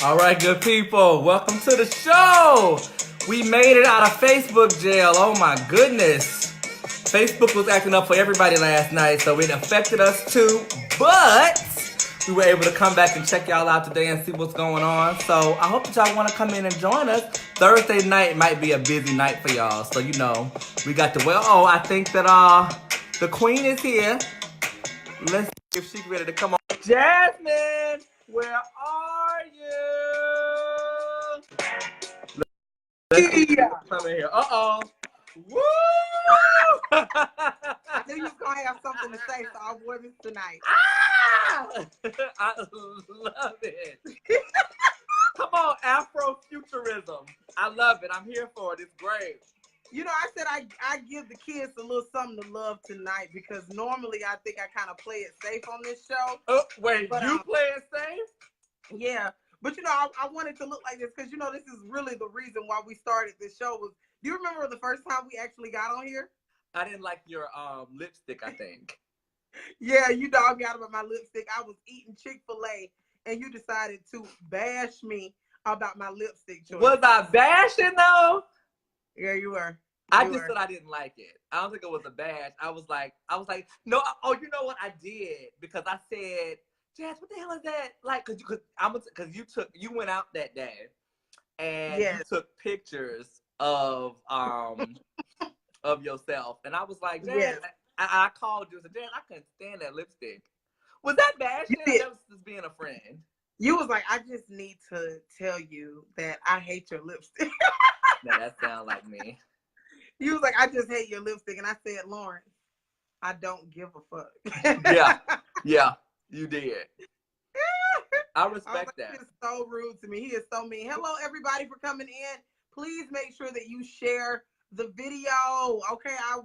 All right, good people. Welcome to the show. We made it out of Facebook jail. Oh my goodness. Facebook was acting up for everybody last night, so it affected us too. But we were able to come back and check y'all out today and see what's going on. So I hope that y'all want to come in and join us. Thursday night might be a busy night for y'all. So we got the I think that the queen is here. Let's see if she's ready to come on. Jasmine, where are you? Yeah. Come in here. Uh-oh. Woo! I knew you was gonna have something to say, so I wore this tonight. I love it. Come on, Afrofuturism. I love it. I'm here for it. It's great. You know, I said I give the kids a little something to love tonight because normally I think I kind of play it safe on this show. Oh, wait, but, you play it safe? Yeah, but I wanted to look like this because this is really the reason why we started this show. Do you remember the first time we actually got on here? I didn't like your lipstick, I think. Yeah, you dogged me out about my lipstick. I was eating Chick-fil-A and you decided to bash me about my lipstick choice. Was I bashing though? Yeah, you were. I just said I didn't like it. I don't think it was a bash. I was like, no. Oh, you know what I did? Because I said, Jazz, what the hell is that? Like, because you went out that day, and you took pictures of of yourself, and I was like, Jazz, I called you and said, Jazz, I couldn't stand that lipstick. Was that bashing? Or that was just being a friend? You was like, I just need to tell you that I hate your lipstick. Now that sounds like me. You was like, I just hate your lipstick. And I said, Lauren, I don't give a fuck. Yeah, you did. I respect that. He is so rude to me. He is so mean. Hello, everybody, for coming in. Please make sure that you share the video. Okay, I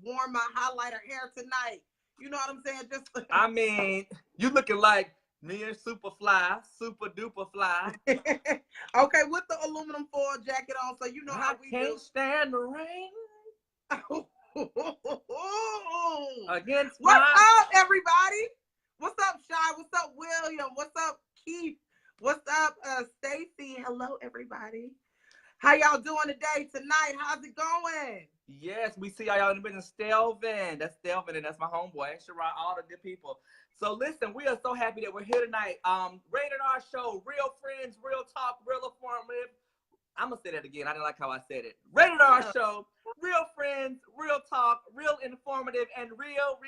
wore my highlighter hair tonight. You know what I'm saying? I mean, you looking like me and super duper fly. Okay, with the aluminum foil jacket on, so you know how we can't stand the rain. Against What's up, everybody? What's up, Shy? What's up, William? What's up, Keith? What's up, Stacy? Hello, everybody. How y'all doing today, tonight? How's it going? Yes, we see y'all in the business. Stelvin. That's Stelvin, and that's my homeboy. Sherrod, all the good people. So listen, we are so happy that we're here tonight. Rated R show, real friends, real talk, real informative. I'm gonna say that again. I didn't like how I said it. Rated R show, real friends, real talk, real informative, and real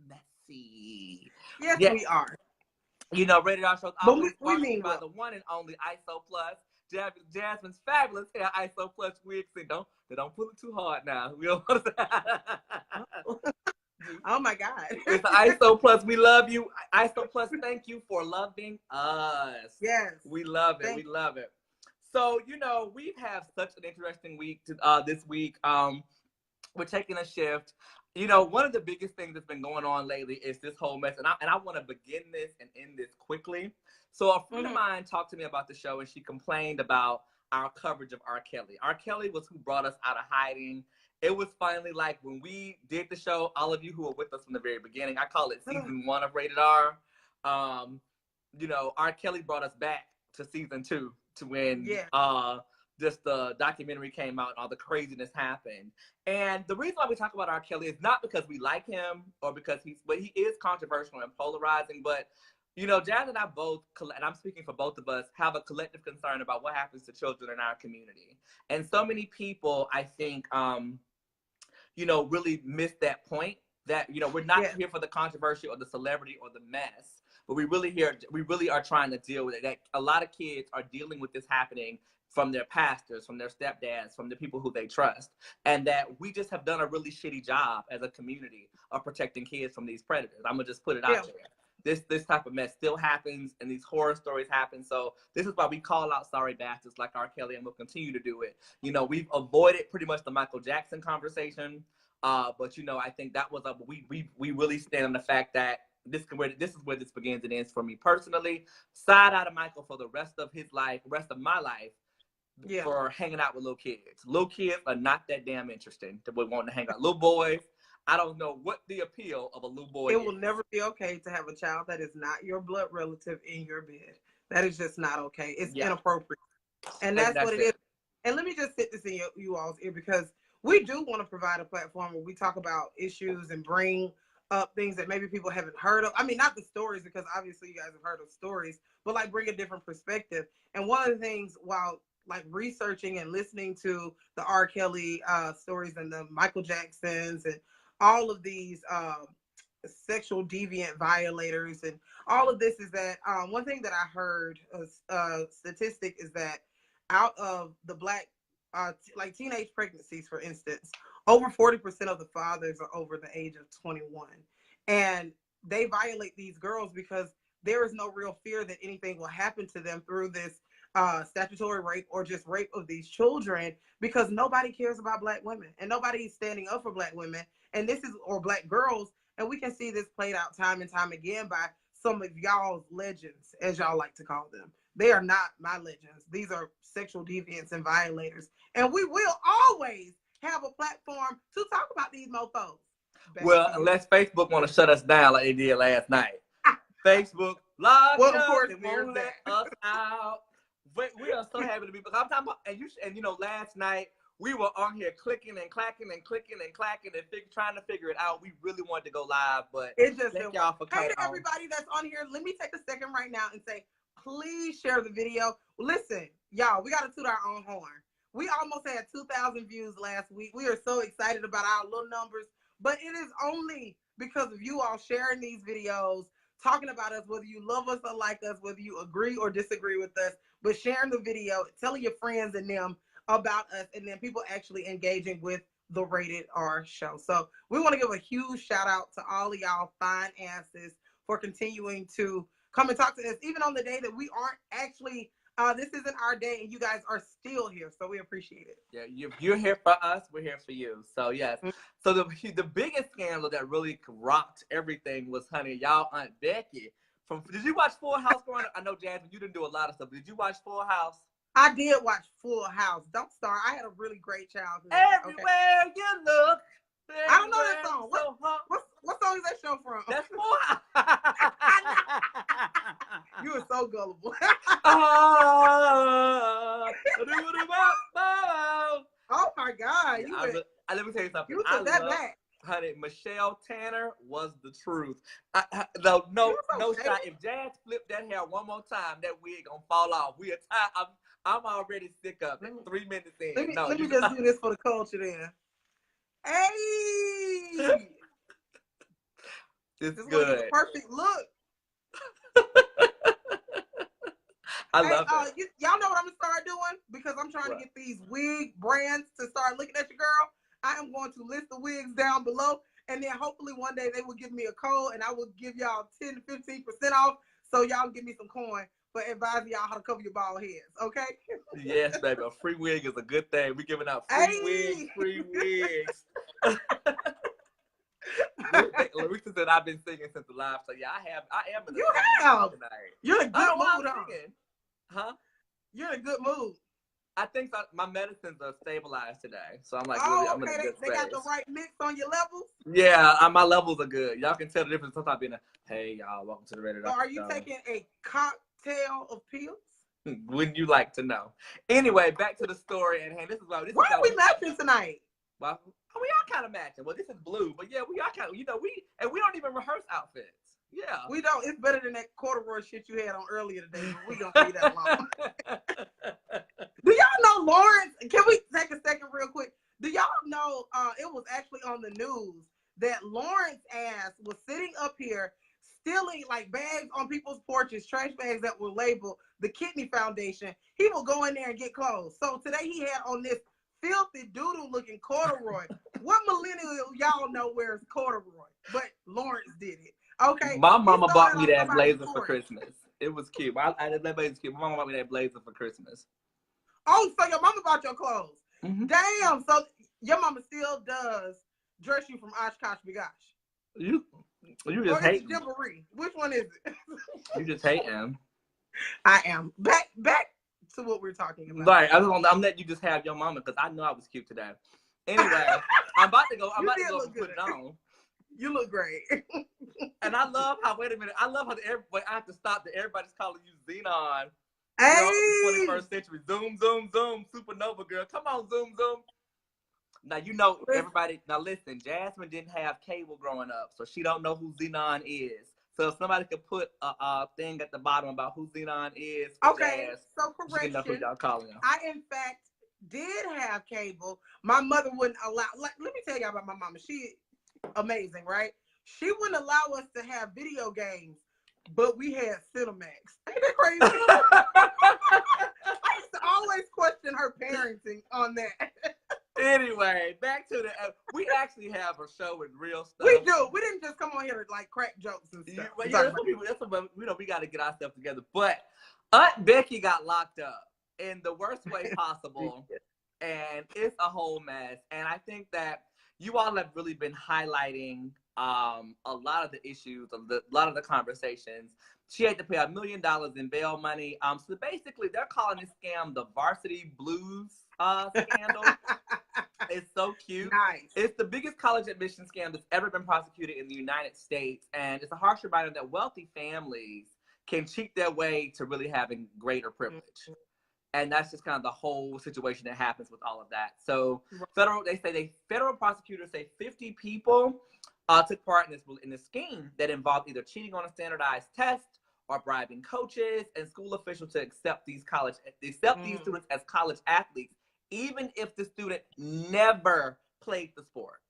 messy. Yes, we are. You know, Rated R show is always sponsored by the one and only ISO Plus. Jasmyne's fabulous hair ISO Plus wigs. They don't pull it too hard now. We don't want to Oh my God. It's ISO Plus. We love you. ISO Plus, thank you for loving us. Yes. We love it. We love it. So, we've had such an interesting week this week. We're taking a shift. One of the biggest things that's been going on lately is this whole mess. And I want to begin this and end this quickly. So a friend of mine talked to me about the show, and she complained about our coverage of R. Kelly. R. Kelly was who brought us out of hiding. It was finally like when we did the show, all of you who were with us from the very beginning, I call it season 1 of Rated R. R. Kelly brought us back to season 2 to when just the documentary came out and all the craziness happened. And the reason why we talk about R. Kelly is not because we like him or because he is controversial and polarizing, but Jazz and I both, and I'm speaking for both of us, have a collective concern about what happens to children in our community. And so many people, I think, really miss that point that, we're not here for the controversy or the celebrity or the mess, but we really are trying to deal with it. That a lot of kids are dealing with this happening from their pastors, from their stepdads, from the people who they trust. And that we just have done a really shitty job as a community of protecting kids from these predators. I'm gonna just put it out there. This type of mess still happens and these horror stories happen. So this is why we call out sorry bastards like R. Kelly, and we'll continue to do it. We've avoided pretty much the Michael Jackson conversation. But I think that was we really stand on the fact that this is where this begins and ends for me personally. Side out of Michael for the rest of my life. For hanging out with little kids. Little kids are not that damn interesting to wanting to hang out. Little boys, I don't know what the appeal of a little boy is. It will never be okay to have a child that is not your blood relative in your bed. That is just not okay. It's inappropriate. And that's what it is. And let me just sit this in you all's ear, because we do want to provide a platform where we talk about issues and bring up things that maybe people haven't heard of. I mean, not the stories, because obviously you guys have heard of stories, but like bring a different perspective. And one of the things, while like researching and listening to the R. Kelly stories and the Michael Jacksons and all of these sexual deviant violators and all of this, is that one thing that I heard, statistic, is that out of the Black like teenage pregnancies, for instance, over 40% of the fathers are over the age of 21, and they violate these girls because there is no real fear that anything will happen to them through this statutory rape or just rape of these children, because nobody cares about Black women and nobody's standing up for Black women, and this is, or Black girls. And we can see this played out time and time again by some of y'all's legends, as y'all like to call them. They are not my legends. These are sexual deviants and violators. And we will always have a platform to talk about these mofos. Well, unless Facebook want to shut us down like they did last night. Facebook, lock well, of up, course, it won't let us out. We are so happy to be, because I'm talking about, and you know, last night, we were on here clicking and clacking and clicking and clacking and trying to figure it out. We really wanted to go live, but it just thank y'all for coming. Hey to everybody that's on here, let me take a second right now and say, please share the video. Listen, y'all, we got to toot our own horn. We almost had 2,000 views last week. We are so excited about our little numbers, but it is only because of you all sharing these videos, talking about us, whether you love us or like us, whether you agree or disagree with us, but sharing the video, telling your friends and them about us, and then people actually engaging with the Rated R show. So we want to give a huge shout out to all of y'all fine asses for continuing to come and talk to us, even on the day that we aren't actually, this isn't our day, and you guys are still here. So we appreciate it. Yeah, you're here for us, we're here for you. So yes. So the biggest scandal that really rocked everything was, honey, y'all Aunt Becky. Did you watch Full House growing up? I know, Jasmine, you didn't do a lot of stuff. Did you watch Full House? I did watch Full House. Don't start. I had a really great childhood. Everywhere you look. I don't know that song. What song is that show from? That's Full House. You are so gullible. Oh my God. Let me tell you something. You took that back. Honey, Michelle Tanner was the truth. No shot. If Jazz flipped that hair one more time, that wig gonna fall off. We are tired. I'm already sick of it. 3 minutes in. Let me just do this for the culture then. Hey! This is good. A perfect look. I love it. Y'all know what I'm gonna start doing? Because I'm trying to get these wig brands to start looking at your girl. I am going to list the wigs down below, and then hopefully one day they will give me a code, and I will give y'all 10 to 15% off, so y'all give me some coin for advising y'all how to cover your bald heads, okay? Yes, baby. A free wig is a good thing. We're giving out free wigs. Larissa said I've been singing since the live, so yeah, I am in the mood tonight. You're in a good mood, huh? You're in a good mood. I think so. My medicines are stabilized today, so I'm like, I'm in a good space. They got the right mix on your levels? Yeah, my levels are good. Y'all can tell the difference sometimes being hey, y'all, welcome to the Rated R. So are you taking a cocktail of pills? Wouldn't you like to know? Anyway, back to the story at hand. Why are we matching tonight? Well, we are kind of matching. Well, this is blue, but yeah, we are kind of, we don't even rehearse outfits. Yeah. We don't. It's better than that corduroy shit you had on earlier today, but we don't need that long. Do y'all know Lawrence? Can we take a second real quick? Do y'all know it was actually on the news that Lawrence ass was sitting up here stealing like bags on people's porches, trash bags that were labeled the Kidney Foundation. He will go in there and get clothes. So today he had on this filthy doodle looking corduroy. What millennial y'all know wears corduroy? But Lawrence did it. Okay. My mama bought me that blazer for Christmas. It was cute. That blazer was cute. My mama bought me that blazer for Christmas. Oh, so your mama bought your clothes. Mm-hmm. Damn. So your mama still does dress you from Oshkosh Bagosh. You just hate him. Which one is it? You just hate him. I am. Back to what we're talking about. Right. I'm letting you just have your mama because I know I was cute today. Anyway, I'm about to go put it on. You look great. And I love how, wait a minute, I love how everybody, I have to stop that everybody's calling you Xenon. Hey! Girl of the 21st century. Zoom, zoom, zoom. Supernova girl. Come on, zoom, zoom. Now, you know, everybody, now listen, Jasmine didn't have cable growing up, so she don't know who Xenon is. So if somebody could put a thing at the bottom about who Xenon is, Okay, Jazz, so she can know who correction. y'all calling her. I, in fact, did have cable. My mother wouldn't allow, like, let me tell y'all about my mama. She amazing, right? She wouldn't allow us to have video games, but we had Cinemax. Ain't that crazy? I used to always question her parenting on that. Anyway, back to the, we actually have a show with real stuff. We do. We didn't just come on here to like crack jokes and stuff. Yeah, that's what you know, we got to get ourselves together. But Aunt Becky got locked up in the worst way possible, and it's a whole mess. And I think that you all have really been highlighting a lot of the issues, a lot of the conversations. She had to pay $1 million in bail money. So basically, they're calling this scam the Varsity Blues scandal. It's so cute. Nice. It's the biggest college admission scam that's ever been prosecuted in the United States. And it's a harsh reminder that wealthy families can cheat their way to really having greater privilege. Mm-hmm. And that's just kind of the whole situation that happens with all of that. So federal prosecutors say 50 people took part in this scheme that involved either cheating on a standardized test or bribing coaches and school officials to accept these students as college athletes, even if the student never played the sport.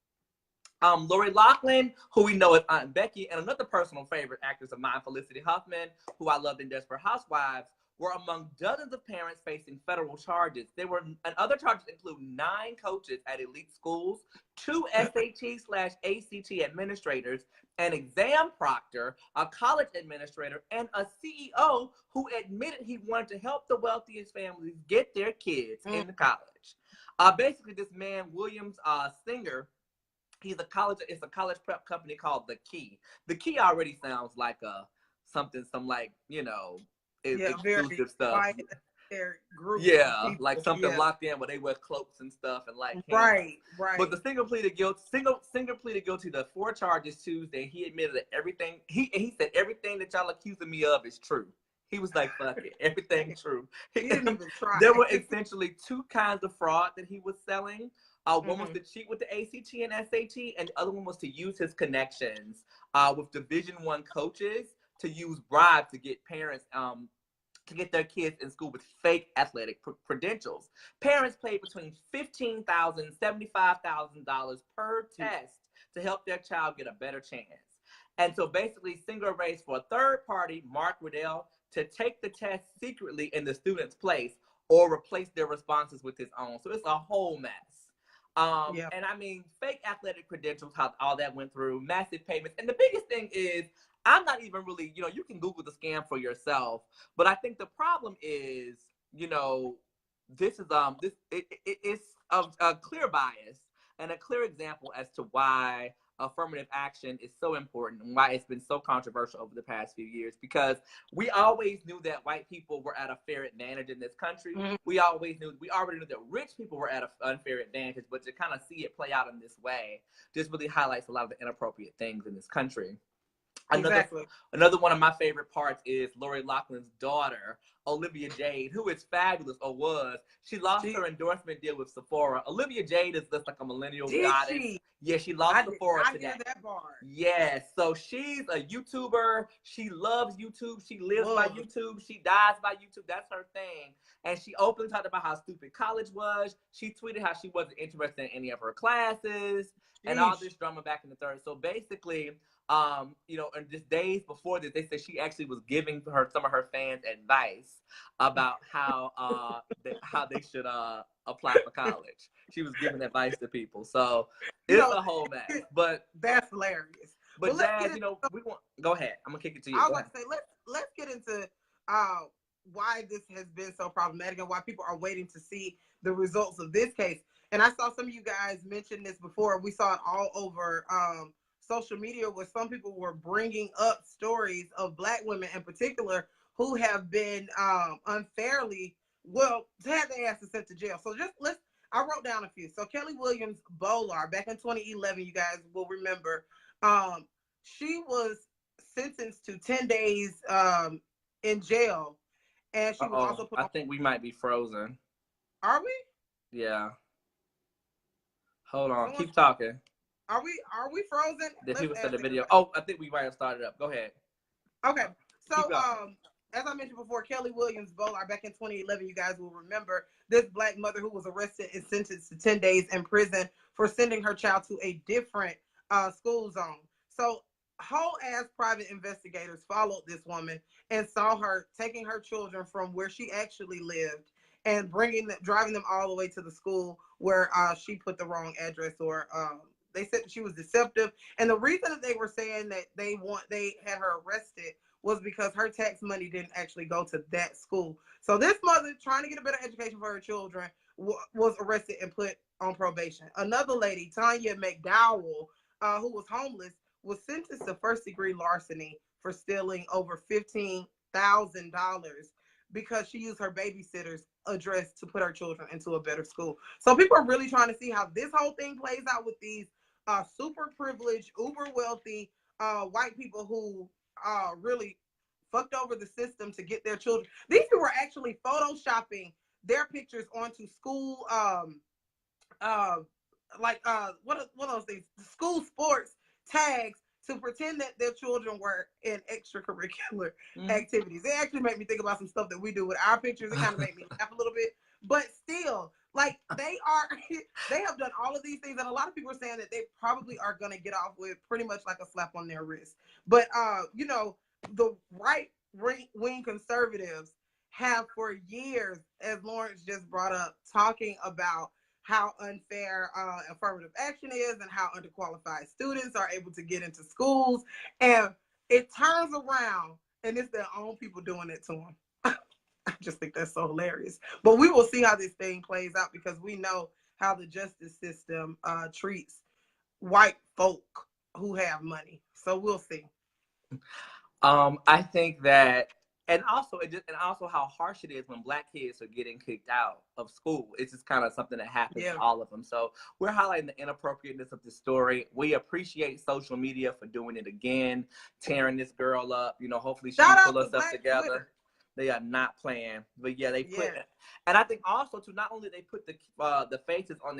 Lori Loughlin, who we know as Aunt Becky, and another personal favorite actress of mine, Felicity Huffman, who I loved in Desperate Housewives, were among dozens of parents facing federal charges. And other charges include 9 coaches at elite schools, 2 SAT/ACT administrators, an exam proctor, a college administrator, and a CEO who admitted he wanted to help the wealthiest families get their kids into college. Basically, this man, Williams Singer, it's a college prep company called The Key. The Key already sounds like exclusive stuff. Group like something locked in where they wear cloaks and stuff and like right. But the Singer pleaded guilty. Singer pleaded guilty to 4 charges Tuesday. He admitted that everything he said everything that y'all accusing me of is true. He was like, fuck it, everything's true. He didn't even try. There were essentially 2 kinds of fraud that he was selling. One was to cheat with the ACT and SAT, and the other one was to use his connections with Division I coaches to use bribes to get parents to get their kids in school with fake athletic credentials. Parents paid between $15,000 and $75,000 per test to help their child get a better chance. And so basically, Singer arranged for a third party, Mark Riddell, to take the test secretly in the student's place or replace their responses with his own. So it's a whole mess. And I mean, fake athletic credentials, how all that went through, massive payments. And the biggest thing is, I'm not even really, you can Google the scam for yourself, but I think the problem is, this is it's a clear bias and a clear example as to why affirmative action is so important and why it's been so controversial over the past few years, because we always knew that white people were at a fair advantage in this country. Mm-hmm. We already knew that rich people were at an unfair advantage, but to kind of see it play out in this way just really highlights a lot of the inappropriate things in this country. Another one of my favorite parts is Lori Loughlin's daughter, Olivia Jade, who is fabulous, or was. She lost her endorsement deal with Sephora. Olivia Jade is just like a millennial goddess. Yeah, she lost Sephora today. Yes, so she's a YouTuber. She loves YouTube. She lives by YouTube. She dies by YouTube. That's her thing. And she openly talked about how stupid college was. She tweeted how she wasn't interested in any of her classes and all this drama back in the third. So basically, and just days before this, they said she actually was giving some of her fans advice about how they should apply for college. She was giving advice to people. So it's a whole mess. But that's hilarious. But Jazz, we want go ahead. I'm gonna kick it to you. I was about to say let's get into why this has been so problematic and why people are waiting to see the results of this case. And I saw some of you guys mention this before. We saw it all over social media, where some people were bringing up stories of Black women in particular who have been unfairly, had their asses sent to jail. So I wrote down a few. So Kelly Williams Bolar, back in 2011, you guys will remember, She was sentenced to 10 days in jail, and she was also put I on. think we might be frozen. Are we? Yeah. Hold on. Someone, Keep talking. are we frozen? The Let's people said ask the video. everybody. Oh, I think we might have started up. Go ahead. Okay. So, Keep going. as I mentioned before, Kelly Williams Bowler, back in 2011, you guys will remember this black mother who was arrested and sentenced to 10 days in prison for sending her child to a different school zone. So, whole ass private investigators followed this woman and saw her taking her children from where she actually lived and driving them all the way to the school where she put the wrong address, or they said that she was deceptive. And the reason that they were saying that they had her arrested was because her tax money didn't actually go to that school. So this mother, trying to get a better education for her children, was arrested and put on probation. Another lady, Tanya McDowell, who was homeless, was sentenced to first-degree larceny for stealing over $15,000 because she used her babysitter's address to put her children into a better school. So people are really trying to see how this whole thing plays out with these super privileged, uber wealthy white people who really fucked over the system to get their children. These people were actually photoshopping their pictures onto school, uh, what are those things? School sports tags to pretend that their children were in extracurricular activities. It actually made me think about some stuff that we do with our pictures. It kind of made me laugh a little bit, but still, like they have done all of these things, and a lot of people are saying that they probably are going to get off with pretty much like a slap on their wrist. But the right wing conservatives have for years, as Lawrence just brought up, talking about how unfair affirmative action is and how underqualified students are able to get into schools. And it turns around and it's their own people doing it to them. I just think that's so hilarious. But we will see how this thing plays out, because we know how the justice system treats white folk who have money. So we'll see. I think that, and also how harsh it is when black kids are getting kicked out of school. It's just kind of something that happens to all of them. So we're highlighting the inappropriateness of the story. We appreciate social media for doing it again, tearing this girl up. Hopefully she can pull herself together. Twitter. They are not playing, but yeah, they put, and I think also too, not only they put the faces on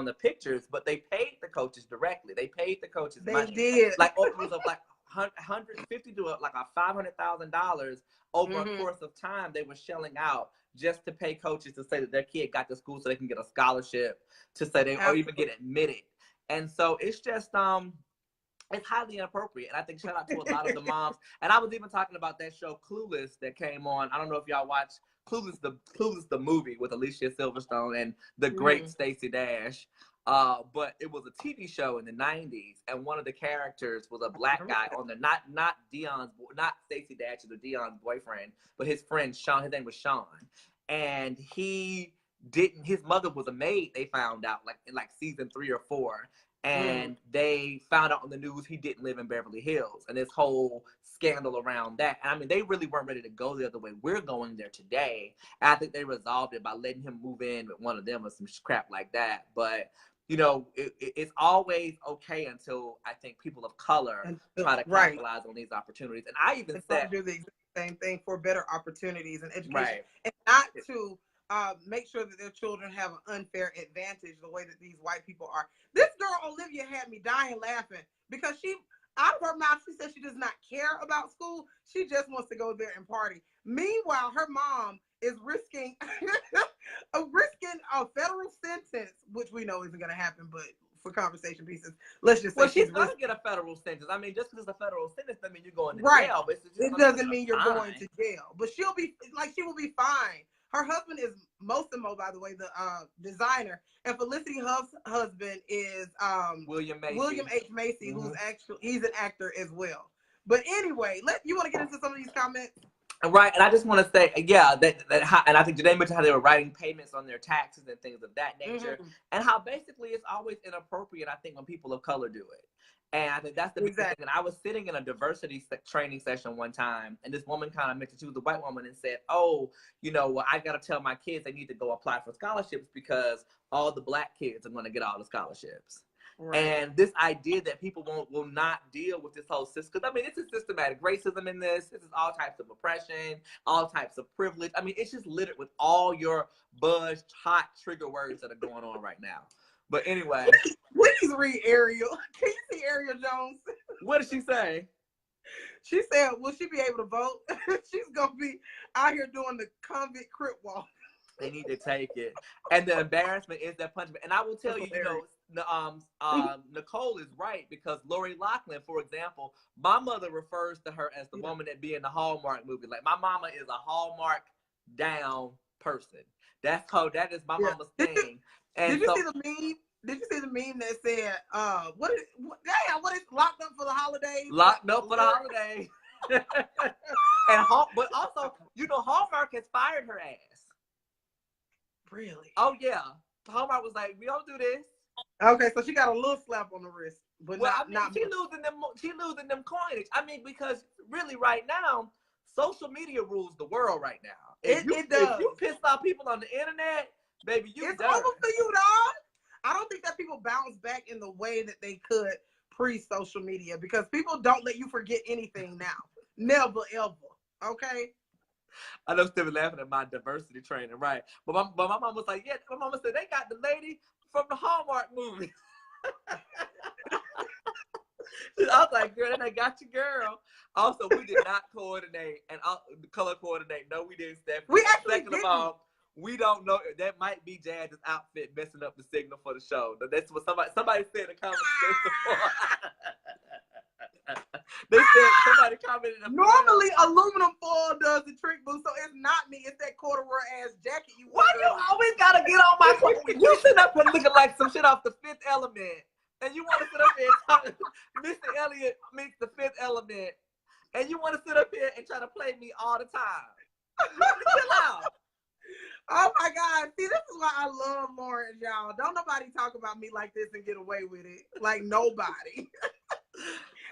the pictures, but they paid the coaches directly. They paid the coaches money. Did like upwards of like $150 to like $500,000 over a course of time. They were shelling out just to pay coaches to say that their kid got to school so they can get a scholarship, to say they or even get admitted. And so it's just it's highly inappropriate. And I think shout out to a lot of the moms. And I was even talking about that show Clueless that came on. I don't know if y'all watch Clueless the movie with Alicia Silverstone and the great Stacey Dash. But it was a TV show in the 90s, and one of the characters was a black guy on there, not Stacey Dash's or Dion's boyfriend, but his friend Sean. His name was Sean, and his mother was a maid. They found out in season 3 or 4. And they found out on the news he didn't live in Beverly Hills, and this whole scandal around that. And I mean, they really weren't ready to go the other way we're going there today. And I think they resolved it by letting him move in with one of them or some crap like that. But it's always okay until I think people of color try to capitalize on these opportunities. And I even said do the exact same thing for better opportunities and education, and not to make sure that their children have an unfair advantage the way that these white people are. This girl Olivia had me dying laughing because out of her mouth, she said she does not care about school. She just wants to go there and party. Meanwhile, her mom is risking a federal sentence, which we know isn't going to happen, but for conversation pieces, let's just say she's going to get a federal sentence. I mean, just because it's a federal sentence doesn't mean you're going to jail. But it doesn't mean you're going to jail. But she will be fine. Her husband is Mosimo, by the way, the designer, and Felicity Huff's husband is William H. Macy, who's he's an actor as well. But anyway, you want to get into some of these comments? Right, and I just want to say, and I think Janae mentioned how they were writing payments on their taxes and things of that nature, and how basically it's always inappropriate, I think, when people of color do it. And I think that's the big thing. And I was sitting in a diversity training session one time, and this woman kind of mentioned, she was a white woman, and said, I got to tell my kids they need to go apply for scholarships because all the black kids are going to get all the scholarships. Right. And this idea that people will not deal with this whole system. Because, I mean, this is systematic racism in this. This is all types of oppression, all types of privilege. I mean, it's just littered with all your buzzed, hot trigger words that are going on right now. But anyway. Please read Ariel. Can you see Ariel Jones? What did she say? She said, will she be able to vote? She's going to be out here doing the convict crip walk. They need to take it. And the embarrassment is that punishment. And I will tell you, Nicole is right, because Lori Loughlin, for example, my mother refers to her as the woman that be in the Hallmark movie. Like, my mama is a Hallmark down person. That is my mama's thing. Did you see the meme? Did you see the meme that said, what is locked up for the holidays? Locked up for the holidays. But also, Hallmark has fired her ass. Really? Oh yeah. Hallmark was like, we don't do this. Okay, so she got a little slap on the wrist, but she losing them coinage. I mean, because really right now, social media rules the world right now. If you piss off people on the internet, baby, it's over for you, dog. I don't think that people bounce back in the way that they could pre-social media, because people don't let you forget anything now. Never ever. Okay. I know Steve laughing at my diversity training, right? But my mom was like, yeah, my mama said they got the lady from the Hallmark movie. I was like, girl, they got you, girl. Also, we did not coordinate and color coordinate. No, we didn't, Stephanie. We actually Second of all, we don't know. That might be Jazz's outfit messing up the signal for the show. That's what somebody said in the comments. They said somebody commented. Normally, aluminum foil does the trick, boo. So it's not me. It's that corduroy ass jacket you. Why you always gotta get on my clothes? You sit up and looking like some shit off The Fifth Element, and you want to sit up here and talk. Mr. Elliott meets The Fifth Element, and you want to sit up here and try to play me all the time. Chill out. Oh my God. See, this is why I love Lawrence, y'all. Don't nobody talk about me like this and get away with it. Like nobody.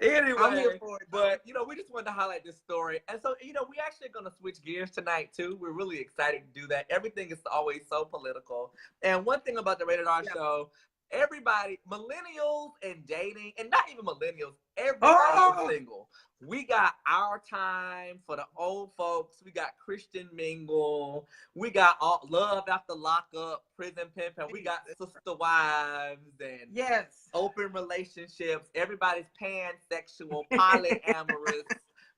Anyway, but we just wanted to highlight this story. And so, we actually are going to switch gears tonight too. We're really excited to do that. Everything is always so political. And one thing about the Rated R show, everybody, millennials and dating, and not even millennials, everybody is single. We got our time for the old folks. We got Christian Mingle. We got all Love After Lockup, Prison Pimpin'. We got Sister Wives and open relationships. Everybody's pansexual, polyamorous,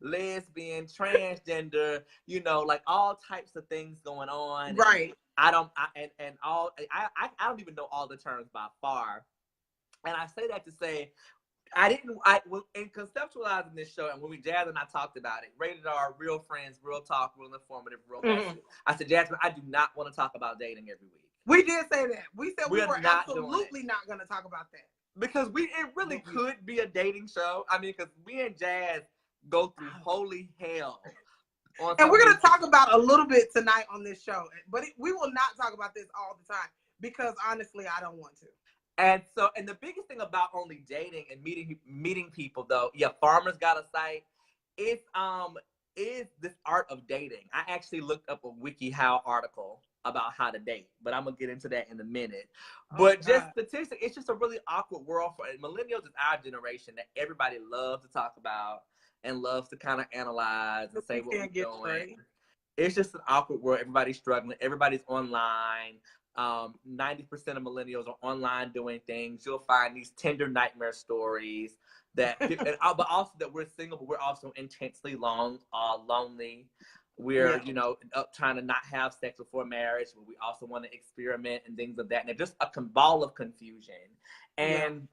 lesbian, transgender. Like all types of things going on. Right. I don't even know all the terms by far. And I say that to say, in conceptualizing this show, and when Jazz and I talked about it, Rated R, real friends, real talk, real informative, real message. I said, Jasmine, I do not want to talk about dating every week. We did say that. We said we were absolutely not going to talk about that. Because it really could be a dating show. I mean, because me and Jazz go through holy hell. And we're going to talk about a little bit tonight on this show. But we will not talk about this all the time, because honestly, I don't want to. And the biggest thing about only dating and meeting people, though, Farmer's got a site, is this art of dating. I actually looked up a WikiHow article about how to date, but I'm gonna get into that in a minute. But just statistics, it's just a really awkward world for millennials. Is our generation that everybody loves to talk about and loves to kind of analyze and say what we're doing. It's just an awkward world. Everybody's struggling. Everybody's online. 90% of millennials are online doing things. You'll find these Tinder nightmare stories but also that we're single, but we're also intensely lonely. We're, trying to not have sex before marriage, but we also want to experiment and things of that. And it's just a ball of confusion. And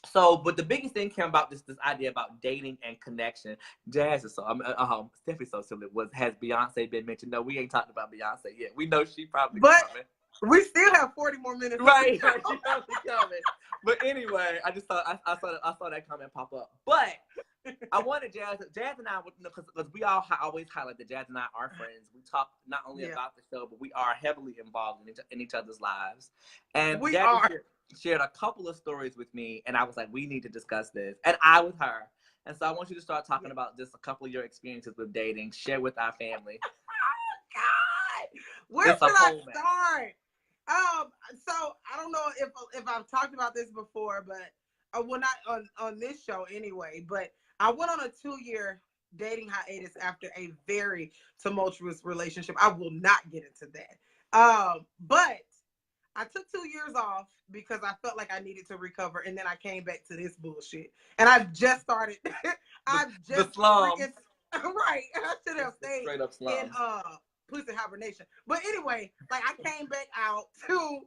so, but the biggest thing came about this idea about dating and connection. Jazz is Stephanie's so silly. Has Beyonce been mentioned? No, we ain't talked about Beyonce yet. We know she probably coming. We still have 40 more minutes. Right, she probably coming. But anyway, I just thought I saw that comment pop up. But I wanted Jazz and I, because we all always highlight that Jazz and I are friends. We talk not only about the show, but we are heavily involved in each other's lives. And we Jazz shared a couple of stories with me, and I was like, we need to discuss this. And I with her. And so I want you to start talking about just a couple of your experiences with dating. Share with our family. Oh, God. Where should I start? So I don't know if I've talked about this before, but well, not on this show anyway. But I went on a 2-year dating hiatus after a very tumultuous relationship. I will not get into that. But I took 2 years off because I felt like I needed to recover, and then I came back to this bullshit. And I've just started. I've just the slums. Right. I should have stayed straight up slums. in pussy hibernation. But anyway, like I came back out to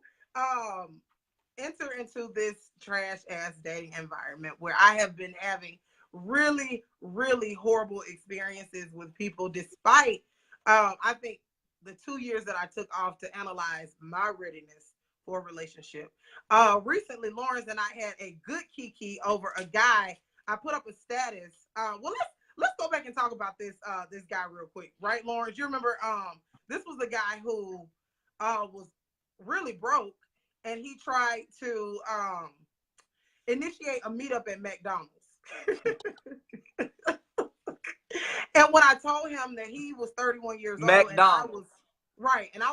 enter into this trash ass dating environment where I have been having really, really horrible experiences with people, despite I think the 2 years that I took off to analyze my readiness for a relationship. Recently, Lawrence and I had a good kiki over a guy. I put up a status. Well, let's go back and talk about this guy real quick, right, Lawrence? You remember this was the guy who was really broke, and he tried to initiate a meetup at McDonald's. And when I told him that he was 31 years old and I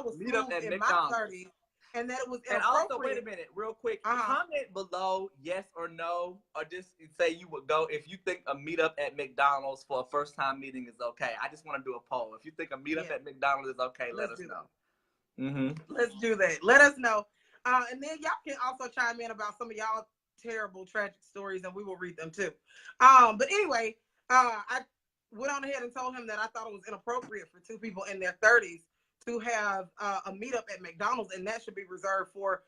was meet up at in McDonald's. my 30s, and that it was and also, wait a minute, real quick, comment below yes or no, or just say you would go if you think a meetup at McDonald's for a first time meeting is okay. I just want to do a poll. If you think a meetup at McDonald's is okay, let us know. Let's do that. Let us know. And then y'all can also chime in about some of y'all terrible, tragic stories, and we will read them too. But anyway, I went on ahead and told him that I thought it was inappropriate for two people in their 30s to have a meetup at McDonald's, and that should be reserved for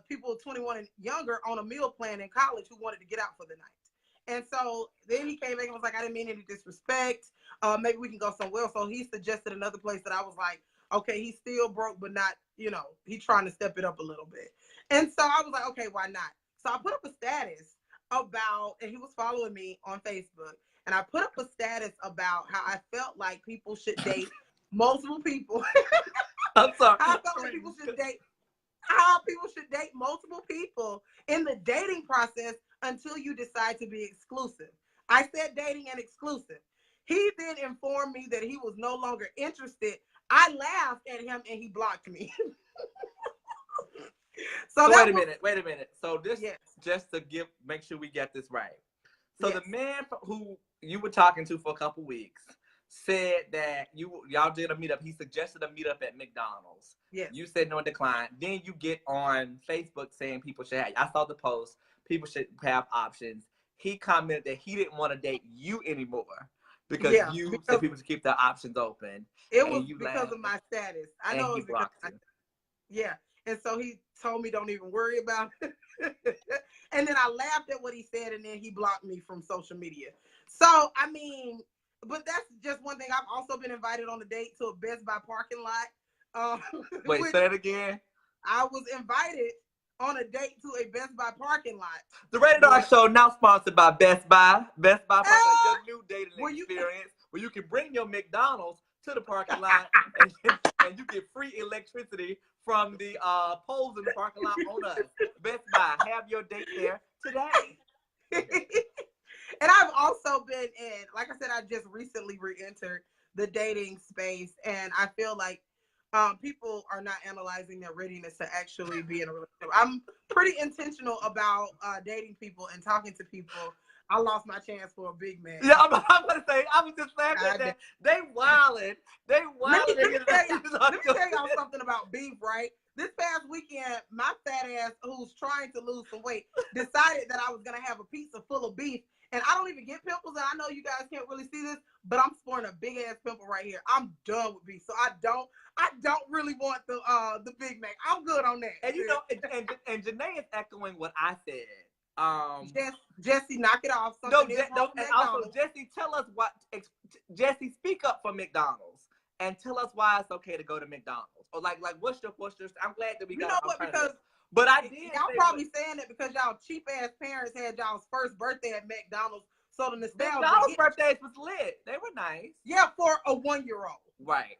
people 21 and younger on a meal plan in college who wanted to get out for the night. And so then he came back and was like, I didn't mean any disrespect. Maybe we can go somewhere else. So he suggested another place that I was like, okay, he's still broke, but not, he's trying to step it up a little bit. And so I was like, okay, why not? So I put up a status about, and he was following me on Facebook, and I put up a status about how I felt like people should date multiple people. I'm sorry. How people should date multiple people in the dating process until you decide to be exclusive. I said dating and exclusive. He then informed me that he was no longer interested. I laughed at him and he blocked me. So wait a minute. So this, just to make sure we get this right. So the man who you were talking to for a couple weeks said that y'all did a meetup. He suggested a meetup at McDonald's. Yes. You said no and decline. Then you get on Facebook saying people should have. I saw the post. People should have options. He commented that he didn't want to date you anymore because you said people should keep their options open. It was because of my status. I know it was because and so he told me don't even worry about it. And then I laughed at what he said, and then he blocked me from social media. So, I mean, but that's just one thing. I've also been invited on a date to a Best Buy parking lot. Wait, say that again? I was invited on a date to a Best Buy parking lot. The Rated R Show now sponsored by Best Buy. Best Buy parking lot, your new dating experience where you can bring your McDonald's to the parking lot and you get free electricity from the poles in the parking lot on us. Best Buy, have your date there today. And I've also been in, like I said, I just recently re-entered the dating space, and I feel like people are not analyzing their readiness to actually be in a relationship. I'm pretty intentional about dating people and talking to people. I lost my chance for a big man. Yeah, I'm gonna say, I was just laughing at that. They wildin'. Let me tell y'all something about beef, right? This past weekend, my fat ass, who's trying to lose some weight, decided that I was gonna have a pizza full of beef. And I don't even get pimples, and I know you guys can't really see this, but I'm sporting a big ass pimple right here. I'm done with beef, so I don't really want the Big Mac. I'm good on that. And and Janae is echoing what I said. Jesse, knock it off. And also Jesse, tell us Jesse, speak up for McDonald's and tell us why it's okay to go to McDonald's. Or like what's your I'm glad that we got. You know what? Because but I did. Y'all probably saying it because y'all cheap ass parents had y'all's first birthday at McDonald's. So the nostalgia. McDonald's birthdays was lit. They were nice. Yeah, for a 1-year-old. Right.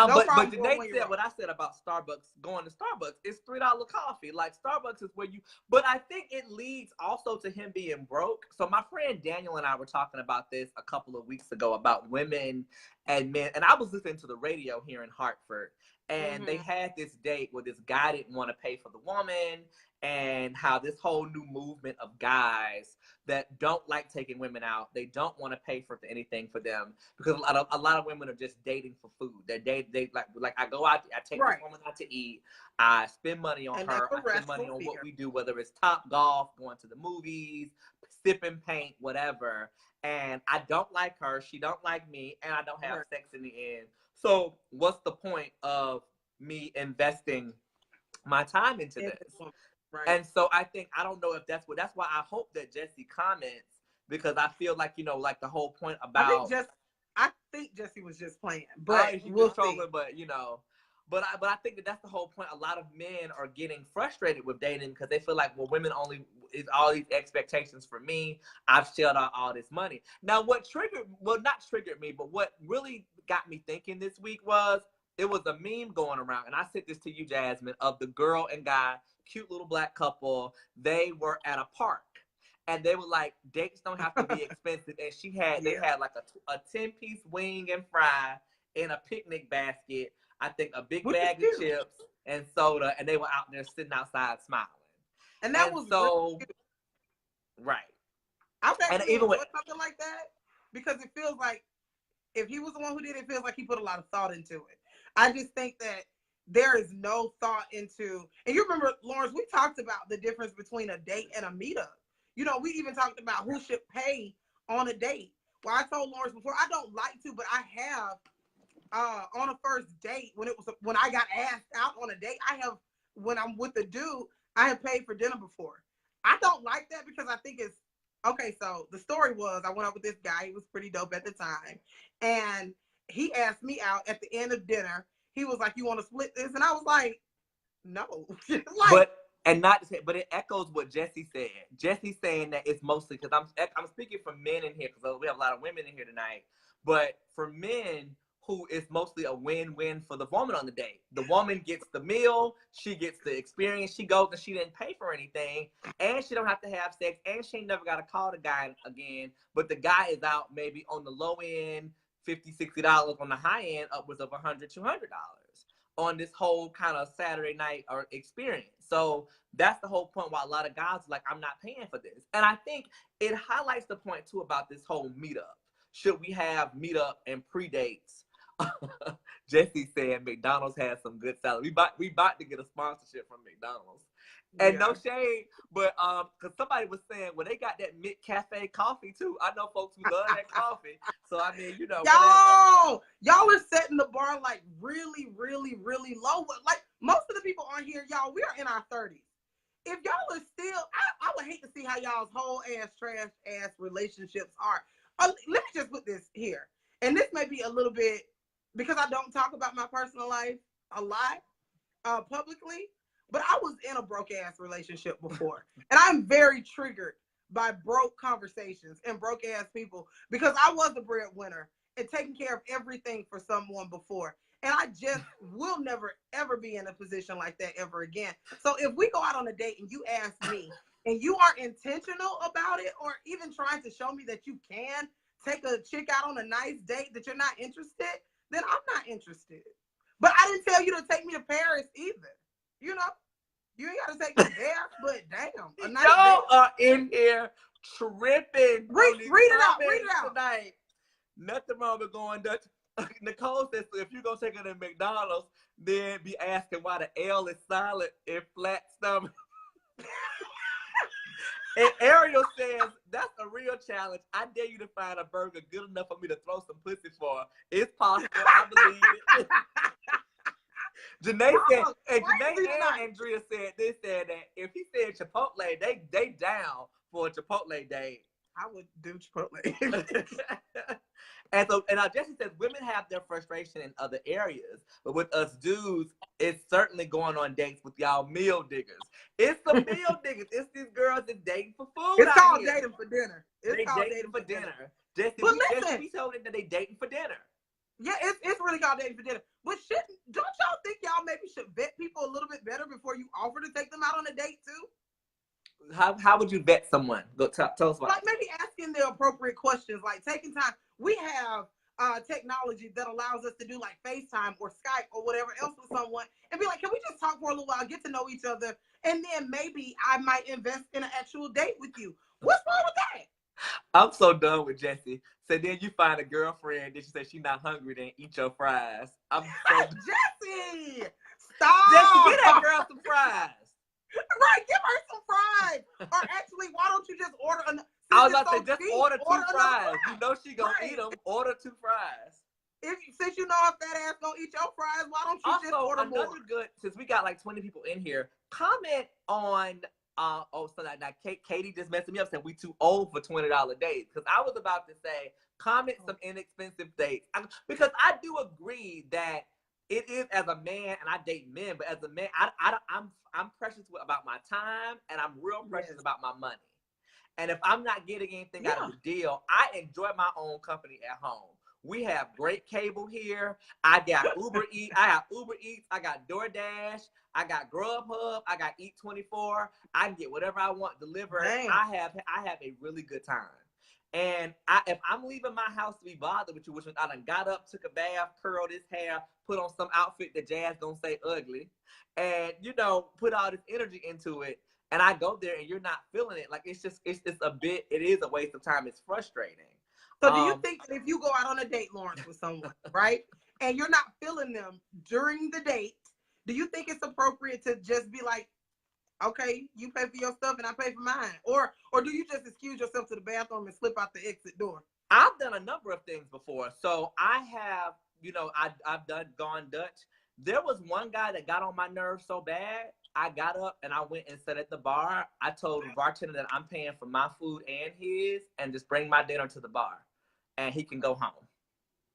No but problem Janae when said you're what I said about Starbucks. Going to Starbucks, it's $3 coffee. Like Starbucks is where you. But I think it leads also to him being broke. So my friend Daniel and I were talking about this a couple of weeks ago about women and men, and I was listening to the radio here in Hartford, and they had this date where this guy didn't want to pay for the woman, and how this whole new movement of guys that don't like taking women out, they don't want to pay for anything for them because a lot of women are just dating for food. They like I go out, I take this woman out to eat, I spend money on her, I spend money on what we do, whether it's Top Golf, going to the movies, sipping paint, whatever. And I don't like her, she don't like me, and I don't have sex in the end. So what's the point of me investing my time into this? Right. And so I think, I don't know if that's why I hope that Jesse comments, because I feel like, you know, like the whole point about. I think Jesse was just playing, but we'll see. But, you know, but I think that's the whole point. A lot of men are getting frustrated with dating because they feel like, well, women only is all these expectations for me. I've shelled out all this money. Now, not triggered me, but what really got me thinking this week was, it was a meme going around, and I sent this to you, Jasmine, of the girl and guy, cute little black couple. They were at a park, and they were like, dates don't have to be expensive. And they had like a 10-piece wing and fry in a picnic basket. I think a big bag of chips and soda, and they were out there sitting outside smiling. And that was so right. I was actually enjoy something like that, because it feels like if he was the one who did it, it feels like he put a lot of thought into it. I just think that there is no thought into, and you remember, Lawrence, we talked about the difference between a date and a meetup. You know, we even talked about who should pay on a date. Well, I told Lawrence before, I don't like to, but I have on a first date, when I got asked out on a date, when I'm with a dude, I have paid for dinner before. I don't like that because I think it's, okay, so the story was, I went out with this guy, he was pretty dope at the time, and he asked me out at the end of dinner. He was like, you want to split this? And I was like, no. But it echoes what Jesse said. Jesse's saying that it's mostly, because I'm speaking for men in here, because we have a lot of women in here tonight, but for men, who is mostly a win-win for the woman on the date. The woman gets the meal, she gets the experience, she goes and she didn't pay for anything, and she don't have to have sex, and she ain't never got to call the guy again, but the guy is out maybe on the low end, $50, $60, on the high end, upwards of $100, $200 on this whole kind of Saturday night or experience. So that's the whole point why a lot of guys are like, I'm not paying for this. And I think it highlights the point too about this whole meetup. Should we have meetup and pre-dates? Jesse saying McDonald's has some good salad. We about to get a sponsorship from McDonald's. And no shade, but because somebody was saying, well, they got that McCafe coffee too. I know folks who love that coffee. So I mean, you know, y'all are setting the bar like really, really, really low. Like most of the people on here, y'all, we are in our 30s. If y'all are still, I would hate to see how y'all's whole ass, trash ass relationships are. Let me just put this here, and this may be a little bit, because I don't talk about my personal life a lot publicly, but I was in a broke ass relationship before. And I'm very triggered by broke conversations and broke ass people, because I was a breadwinner and taking care of everything for someone before. And I just will never, ever be in a position like that ever again. So if we go out on a date and you ask me and you are intentional about it, or even trying to show me that you can take a chick out on a nice date that you're not interested, then I'm not interested. But I didn't tell you to take me to Paris either. You know, you ain't got to take me there, but damn. A nice y'all date. are in here tripping. Read it out. Tonight. Nothing wrong with going Dutch. Nicole says, so if you're going to take her to McDonald's, then be asking why the L is silent in flat stomach. And Ariel says, that's a real challenge. I dare you to find a burger good enough for me to throw some pussy for. It's possible. I believe it. Janae said, and Janae and Andrea said that if he said Chipotle, they down for a Chipotle date. I would do Chipotle. And Jesse says women have their frustration in other areas, but with us dudes, it's certainly going on dates with y'all meal diggers. It's the meal diggers. It's these girls that's dating for food. It's called dating for dinner. It's called dating for dinner. Jesse, we told them that they dating for dinner. Yeah, it's really call dating for dinner. But don't y'all think y'all maybe should vet people a little bit better before you offer to take them out on a date too? How would you vet someone? Go tell us about. Like maybe asking the appropriate questions, like taking time. We have technology that allows us to do like FaceTime or Skype or whatever else with someone and be like, can we just talk for a little while, get to know each other, and then maybe I might invest in an actual date with you. What's wrong with that? I'm so done with Jessie. So then you find a girlfriend that she says she's not hungry, then eat your fries. I'm so Jessie, stop. Jessie, get that girl some fries. Right, give her some fries. Or actually, why don't you just order another? I was about to say, just order two fries. You know she gonna eat them. Order 2 fries. Since you know if that ass gonna eat your fries, why don't you just order more? Also, good, since we got like 20 people in here, comment on, so now Katie just messed me up saying we too old for $20 dates. Because I was about to say, comment some inexpensive dates. Because I do agree that it is, as a man, and I date men, but as a man, I'm precious about my time, and I'm real precious about my money. And if I'm not getting anything out of the deal, I enjoy my own company at home. We have great cable here. I got Uber Eats. I got DoorDash. I got Grubhub. I got Eat24. I can get whatever I want delivered. Damn. I have a really good time. And if I'm leaving my house to be bothered with you, which I done got up, took a bath, curled his hair, put on some outfit that Jazz gonna say ugly, and put all this energy into it, and I go there and you're not feeling it, like it is a waste of time. It's frustrating. So do you think that if you go out on a date, Lawrence, with someone, right, and you're not feeling them during the date, do you think it's appropriate to just be like, okay, you pay for your stuff and I pay for mine? Or do you just excuse yourself to the bathroom and slip out the exit door? I've done a number of things before. So I have, I've gone Dutch. There was one guy that got on my nerves so bad, I got up and I went and sat at the bar. I told the bartender that I'm paying for my food and his, and just bring my dinner to the bar, and he can go home.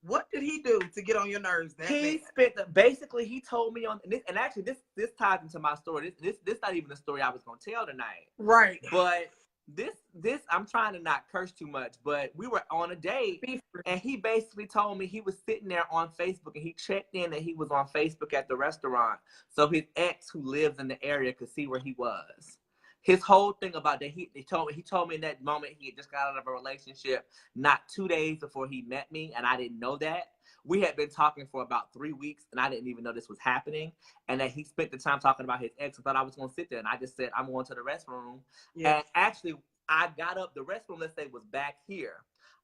What did he do to get on your nerves? Basically he told me on this, and actually this ties into my story. This not even the story I was gonna tell tonight. Right. But this I'm trying to not curse too much, but we were on a date and he basically told me he was sitting there on Facebook and he checked in that he was on Facebook at the restaurant, so his ex who lives in the area could see where he was. His whole thing about that, he told me in that moment he had just got out of a relationship not 2 days before he met me, and I didn't know that. We had been talking for about 3 weeks, and I didn't even know this was happening, and that he spent the time talking about his ex. I thought I was going to sit there, and I just said, I'm going to the restroom. Yes. And actually, I got up. The restroom, let's say, was back here.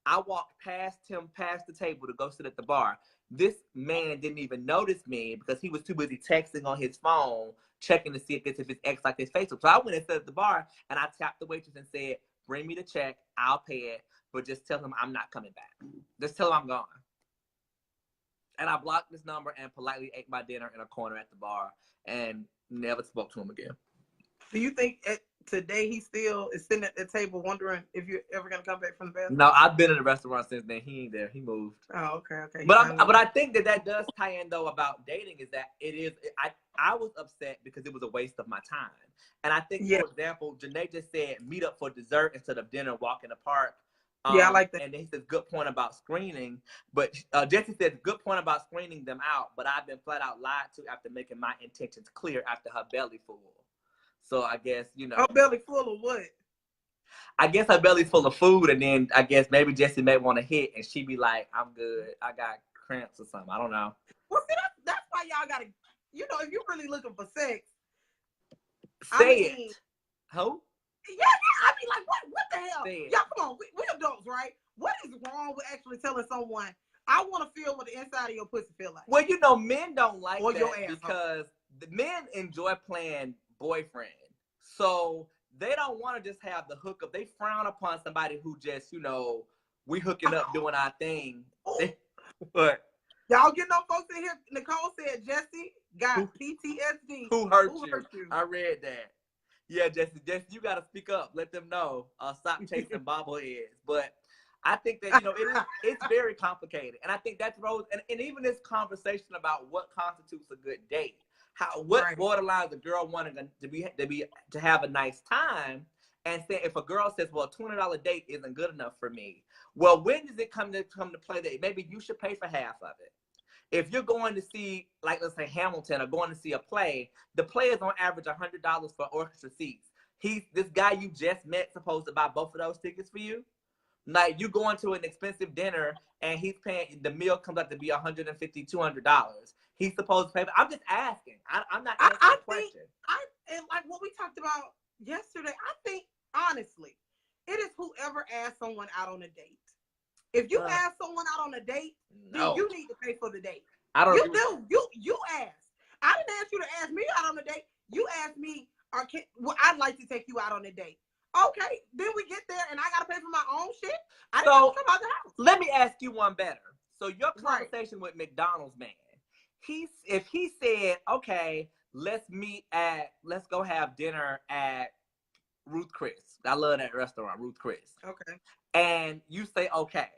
I walked past him, past the table to go sit at the bar. This man didn't even notice me because he was too busy texting on his phone, checking to see if his ex liked his Facebook. So I went and sat at the bar, and I tapped the waitress and said, bring me the check, I'll pay it, but just tell him I'm not coming back. Just tell him I'm gone. And I blocked this number and politely ate my dinner in a corner at the bar and never spoke to him again. Do you think today he still is sitting at the table wondering if you're ever going to come back from the bathroom? No, I've been in the restaurant since then. He ain't there. He moved. Oh, okay. But I think that does tie in, though, about dating, is that I was upset because it was a waste of my time. And I think, for example, Janae just said meet up for dessert instead of dinner, walk in the park. I like that. And then he says, good point about screening. But Jesse says, good point about screening them out. But I've been flat out lied to after making my intentions clear after her belly full. So I guess, Her belly full of what? I guess her belly's full of food. And then I guess maybe Jesse may want to hit. And she be like, I'm good. I got cramps or something. I don't know. Well, see, that's why y'all got to, if you're really looking for sex. Say it. Who? Yeah, I mean, like, what the hell? Y'all, come on, we adults, right? What is wrong with actually telling someone, I want to feel what the inside of your pussy feel like? Well, men don't like that because the men enjoy playing boyfriend. So they don't want to just have the hookup. They frown upon somebody who just, we hooking up, doing our thing. What? Y'all getting no folks in here? Nicole said Jesse got PTSD. Who hurt you? I read that. Yeah, Jesse, you got to speak up. Let them know. Stop chasing bobbleheads. But I think that, it's very complicated. And I think that's Rose. And even this conversation about what constitutes a good date, what borderlines a girl wanting to have a nice time, and say if a girl says, well, a $20 date isn't good enough for me. Well, when does it come to play that maybe you should pay for half of it? If you're going to see, like, let's say Hamilton, or going to see a play, the play is on average $100 for orchestra seats. This guy you just met supposed to buy both of those tickets for you. Like, you going to an expensive dinner and he's paying, the meal comes out to be $150, $200. He's supposed to pay. I'm just asking. I'm not answering the question. And like what we talked about yesterday, I think honestly, it is whoever asks someone out on a date. If you ask someone out on a date, then you need to pay for the date. I don't. You ask. I didn't ask you to ask me out on a date. You asked me, I'd like to take you out on a date. Okay, then we get there and I gotta pay for my own shit. I didn't come out the house. Let me ask you one better. So your conversation with McDonald's man, if he said, okay, let's go have dinner at Ruth Chris. I love that restaurant, Ruth Chris. Okay. And you say, okay,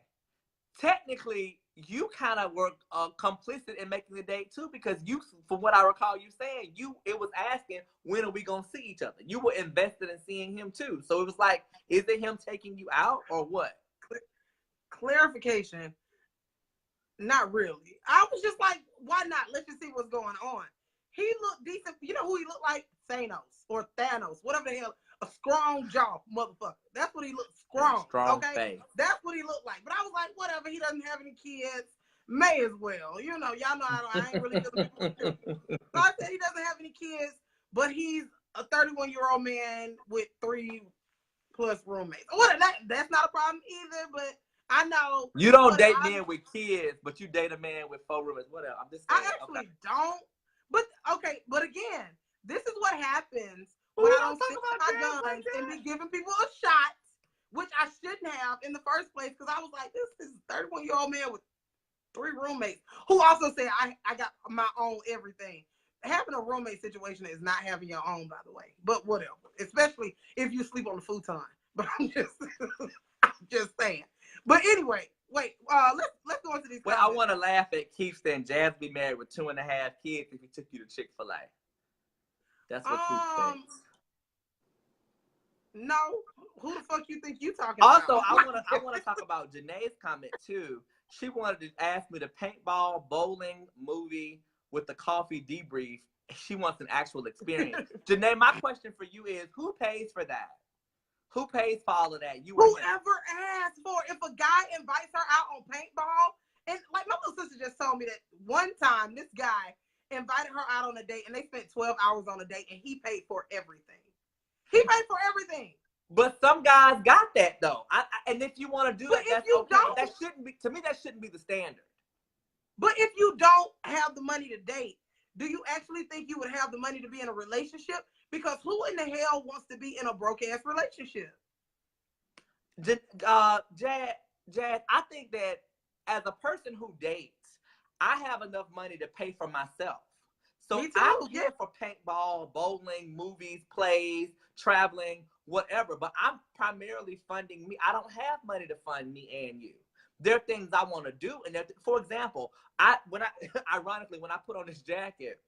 technically you kind of were complicit in making the date too, because you, from what I recall you saying, it was asking, when are we gonna see each other? You were invested in seeing him too. So it was like, is it him taking you out or what? Clarification. Not really. I was just like, why not? Let's just see what's going on. He looked decent. You know who he looked like? Thanos or Thanos, whatever the hell. A strong jaw, motherfucker. That's what he looked. Strong okay? Face. That's what he looked like. But I was like, whatever. He doesn't have any kids. May as well. You know, y'all know I ain't really feeling people. So I said he doesn't have any kids, but he's a 31-year-old man with 3+ roommates. Well, that's not a problem either, but I know. You don't date men with kids, but you date a man with 4 roommates. Whatever. I'm just saying. I actually don't. But okay, but again, this is what happens when I don't stick to my guns and be giving people a shot, which I shouldn't have in the first place, because I was like, this is a 31-year-old man with 3 roommates who also said I got my own everything. Having a roommate situation is not having your own, by the way. But whatever, especially if you sleep on the futon. But I'm just saying. But anyway, wait. Let's go into these. Well, I want to laugh at Keith saying Jazz be married with 2.5 kids if he took you to Chick-fil-A. That's what Keith says. No, who the fuck you think you talking about? Also, I want to talk about Janae's comment too. She wanted to ask me to paintball, bowling, movie with the coffee debrief. She wants an actual experience. Janae, my question for you is, who pays for that? Who pays for all of that? Whoever asks for it. If a guy invites her out on paintball, and like my little sister just told me that one time this guy invited her out on a date and they spent 12 hours on a date and he paid for everything. He paid for everything. But some guys got that though. And if you want to do it, that's okay. That shouldn't be, to me, that shouldn't be the standard. But if you don't have the money to date, do you actually think you would have the money to be in a relationship? Because who in the hell wants to be in a broke-ass relationship? Jazz, I think that as a person who dates, I have enough money to pay for myself. So I'm here for paintball, bowling, movies, plays, traveling, whatever. But I'm primarily funding me. I don't have money to fund me and you. There are things I want to do. And for example, ironically, when I put on this jacket,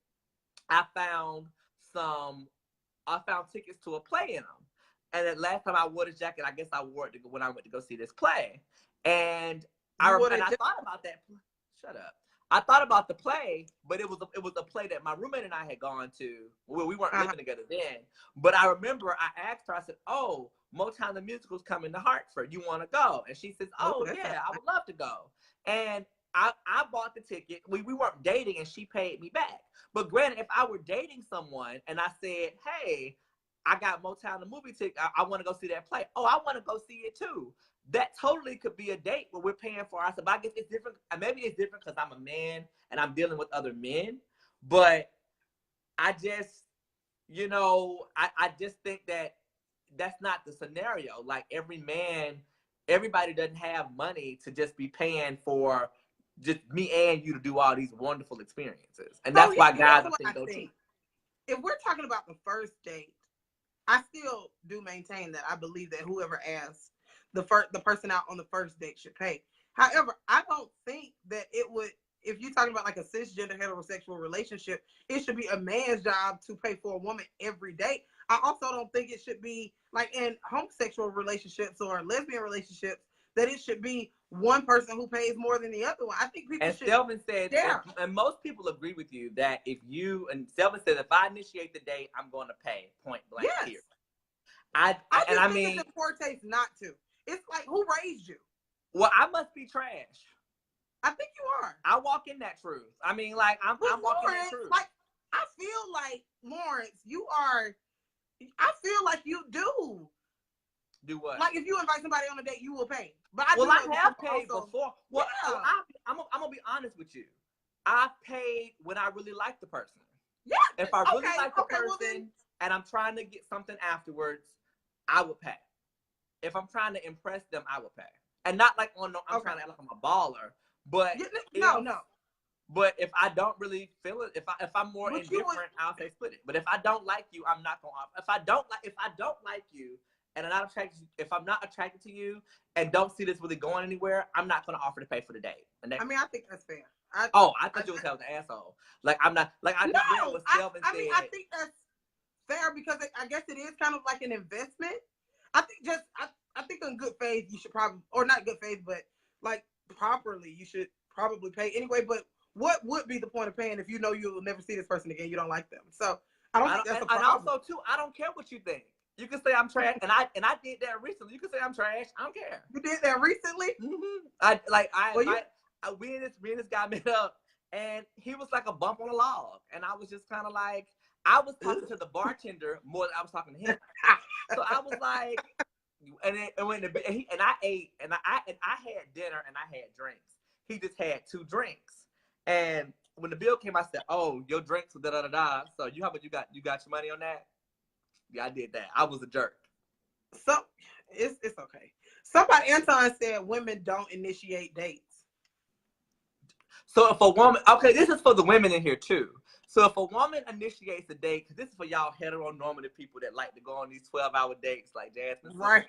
I found tickets to a play in them. And the last time I wore this jacket, I guess I wore it when I went to go see this play. And I thought about that. Shut up. I thought about the play, but it was a play that my roommate and I had gone to. Well, we weren't living together then. But I remember I asked her, I said, oh, Motown the Musical's coming to Hartford. You want to go? And she says, oh yeah, I would love to go. And I bought the ticket. We weren't dating and she paid me back. But granted, if I were dating someone and I said, hey, I got Motown the movie ticket, I want to go see that play. Oh, I want to go see it too. That totally could be a date where we're paying for ourselves. I guess it's different. Maybe it's different because I'm a man and I'm dealing with other men. But I just, I just think that that's not the scenario. Like everybody doesn't have money to just be paying for just me and you to do all these wonderful experiences. And that's why guys I think go cheap. If we're talking about the first date, I still do maintain that I believe that whoever asks the person out on the first date should pay. However, I don't think that it would, if you're talking about like a cisgender heterosexual relationship, it should be a man's job to pay for a woman every day. I also don't think it should be like in homosexual relationships or lesbian relationships. that it should be one person who pays more than the other one. I think people should. Selvin said, and most people agree with you that Selvin said, if I initiate the date, I'm going to pay, point blank. Yes. Here. I mean, it's in poor taste not to. It's like, who raised you? Well, I must be trash. I think you are. I walk in that truth. I mean, like, I'm walking in that truth. Like, I feel like, Lawrence, I feel like you do. Do what? Like, if you invite somebody on a date, you will pay. But I have paid before. Well, yeah. I'm gonna be honest with you. I've paid when I really like the person. Yeah. If I really like the person and I'm trying to get something afterwards, I would pay. If I'm trying to impress them, I would pay. And not like I'm trying to act like I'm a baller, but no. But if I don't really feel it, if I'm more indifferent, I'll say split it. But if I don't like you, I'm not gonna. If I don't like you, and I'm not attracted, if I'm not attracted to you and don't see this really going anywhere, I'm not gonna offer to pay for the date. I mean, I think that's fair. I thought you was an asshole. Like I'm not. Like I just read what Selvin said. I mean, I think that's fair because I guess it is kind of like an investment. I think in good faith you should probably, or not good faith, but like properly you should probably pay anyway. But what would be the point of paying if you know you will never see this person again? You don't like them, so I don't think that's a problem. And also too, I don't care what you think. You can say I'm trash, and I did that recently. You can say I'm trash. I don't care. You did that recently? Mm-hmm. We and this guy met up, and he was like a bump on a log, and I was just kind of like, I was talking to the bartender more than I was talking to him. So I was like, and I ate, and I had dinner and I had drinks. He just had 2 drinks, and when the bill came, I said, "Oh, your drinks da da da da." So how much you got? You got your money on that? Yeah, I did that. I was a jerk. So it's okay. Anton said women don't initiate dates. So if a woman, okay, this is for the women in here too. So if a woman initiates a date, because this is for y'all heteronormative people that like to go on these 12-hour dates like Jasmine, right?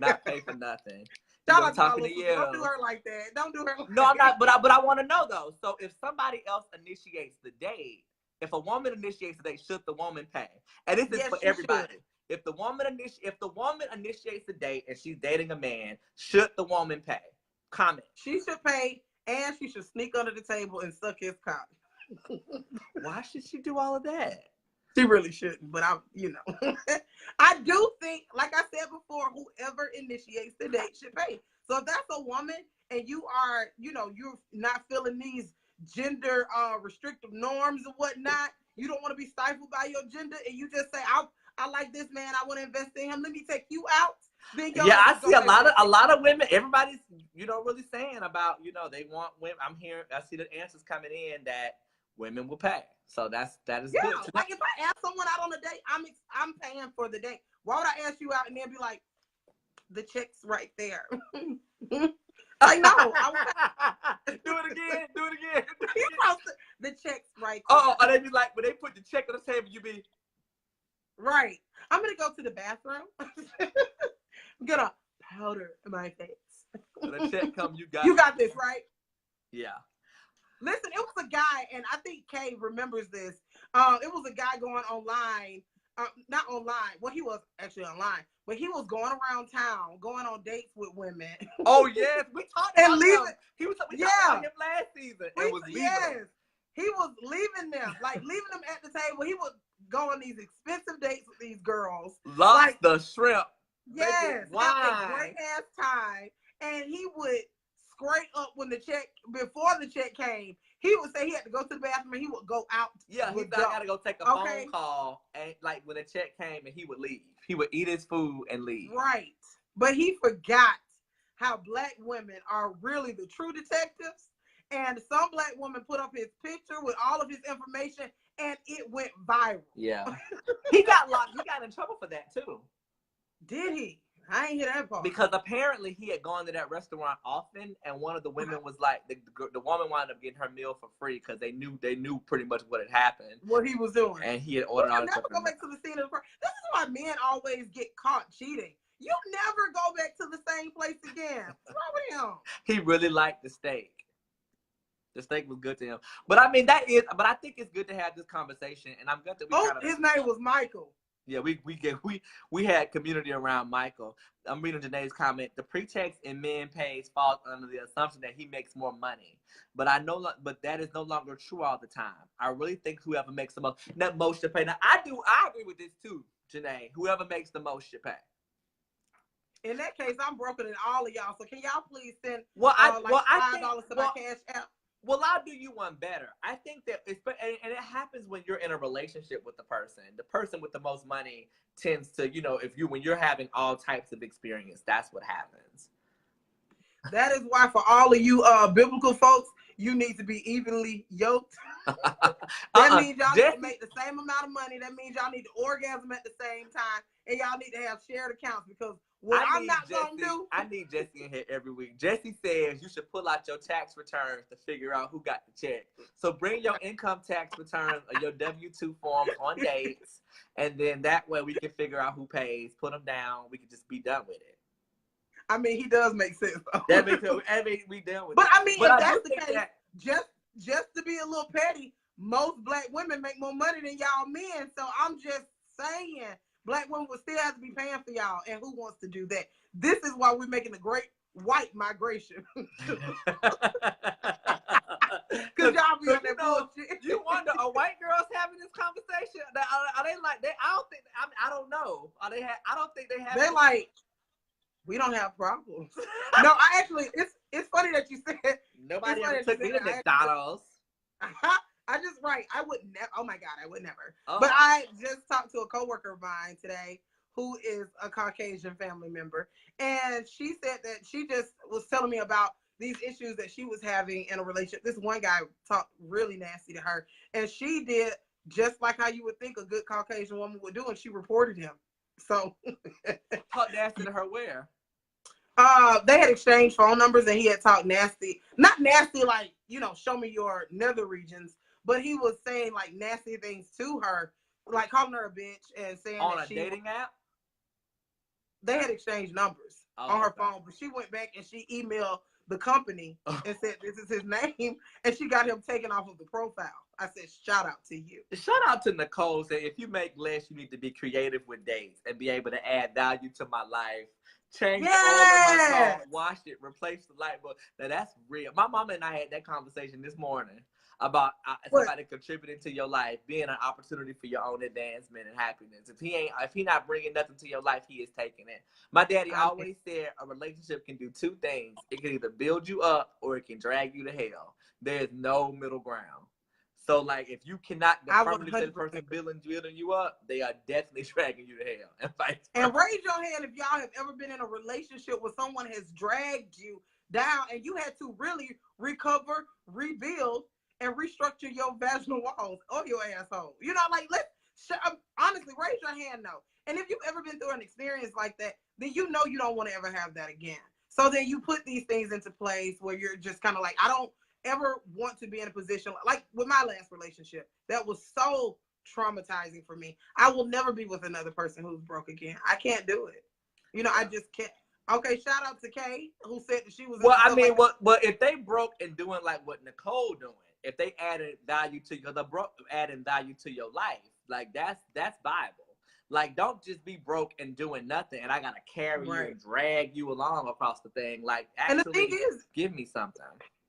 Not pay for nothing. I'm talking to you. Don't do her like that. Don't do her like No, I'm not. But I want to know though. So if somebody else initiates the date, if a woman initiates the date, should the woman pay? And this is for everybody. Should. If the woman initiates the date and she's dating a man, should the woman pay? Comment. She should pay, and she should sneak under the table and suck his cock. Why should she do all of that? She really shouldn't, but I do think, like I said before, whoever initiates the date should pay. So if that's a woman and you are, you're not feeling these gender restrictive norms and whatnot, you don't want to be stifled by your gender, and you just say, I like this man, I want to invest in him, let me take you out. Then I see a lot of women, everybody's, really saying about, they want women. I see the answers coming in that women will pay. So that is good. Like if I ask someone out on a date, I'm paying for the date. Why would I ask you out and then be like, the check's right there? Like, no. Do it again. The check's right there. Oh, and they be like, when they put the check on the table, you be right. I'm gonna go to the bathroom. I'm gonna powder my face. When the check come, you got this, right? Yeah. Listen, it was a guy, and I think Kay remembers this. It was a guy going online, not online. Well, he was actually online, but he was going around town, going on dates with women. Oh yes, we talked about him. We talked about him last season. He was leaving them, leaving them at the table. He would go on these expensive dates with these girls, the shrimp. Yes, have a great ass time, and he would scrape up before the check came. He would say he had to go to the bathroom and he would go out. Yeah, he got to go take a phone call, and when the check came, and he would leave. He would eat his food and leave. Right, but he forgot how Black women are really the true detectives. And some Black woman put up his picture with all of his information, and it went viral. Yeah, he got locked. He got in trouble for that too. Did he? I ain't hear that part. Because apparently he had gone to that restaurant often, and one of the women was like, the woman wound up getting her meal for free because they knew pretty much what had happened, what he was doing, and he had ordered all the stuff. Never go back to the scene of the crime. This is why men always get caught cheating. You never go back to the same place again. What's wrong with him? He really liked the steak. The steak was good to him, but I think it's good to have this conversation, and I'm glad that we. His name was Michael. Yeah, we had community around Michael. I'm reading Janae's comment. The pretext in men pays falls under the assumption that he makes more money, but but that is no longer true all the time. I really think whoever makes the most should pay. Now I agree with this too, Janae. Whoever makes the most should pay. In that case, I'm broken than all of y'all. So can y'all please send $5 to my cash app? Well, I'll do you one better. I think that and it happens when you're in a relationship with the person. The person with the most money tends to, when you're having all types of experience, that's what happens. That is why for all of you biblical folks, you need to be evenly yoked. That means y'all need to make the same amount of money. That means y'all need to orgasm at the same time. And y'all need to have shared accounts because I'm not going to do. I need Jesse in here every week. Jesse says you should pull out your tax returns to figure out who got the check. So bring your income tax returns or your W-2 forms on dates. And then that way we can figure out who pays, put them down. We can just be done with it. I mean, he does make sense, though. That makes sense. We done with it. But I mean, if that's the case, just to be a little petty, most black women make more money than y'all men. So I'm just saying, black women will still have to be paying for y'all. And who wants to do that? This is why we're making a great white migration. Because y'all be on that bullshit. You wonder, are white girls having this conversation? Are they like, I don't know. I don't think they have. They're like, we don't have problems. No, it's funny that you said. Nobody ever took me to McDonald's. I would never. Oh my God, I would never. Oh. But I just talked to a coworker of mine today who is a Caucasian family member. And she said that she just was telling me about these issues that she was having in a relationship. This one guy talked really nasty to her. And she did just like how you would think a good Caucasian woman would do. And she reported him. So. Talk nasty to her where? They had exchanged phone numbers and he had talked nasty. Not nasty like, show me your nether regions. But he was saying like nasty things to her, like calling her a bitch and saying on a dating app. They had exchanged numbers on her phone, but she went back and she emailed the company and said this is his name, and she got him taken off of the profile. I said, shout out to you. Shout out to Nicole. Say if you make less, you need to be creative with dates and be able to add value to my life. Change the oil in my car, wash it, replace the light bulb. Now that's real. My mama and I had that conversation this morning about somebody contributing to your life, being an opportunity for your own advancement and happiness. If he not bringing nothing to your life, he is taking it. My daddy always said a relationship can do two things. It can either build you up or it can drag you to hell. There is no middle ground. So, like, if you cannot permanently say the person building you up, they are definitely dragging you to hell. And raise your hand if y'all have ever been in a relationship where someone has dragged you down and you had to really recover, rebuild, and restructure your vaginal walls or your asshole. Honestly, raise your hand now. And if you've ever been through an experience like that, then you know you don't want to ever have that again. So then you put these things into place where you're just kind of like, I don't ever want to be in a position like with my last relationship. That was so traumatizing for me. I will never be with another person who's broke again. I can't do it. I just can't. Okay, shout out to Kay who said that she was. Well, I mean, but if they broke and doing like what Nicole doing, if they added value to adding value to your life, like that's Bible. Like, don't just be broke and doing nothing, and I gotta carry you and drag you along across the thing. Like, actually, and the thing is, give me something.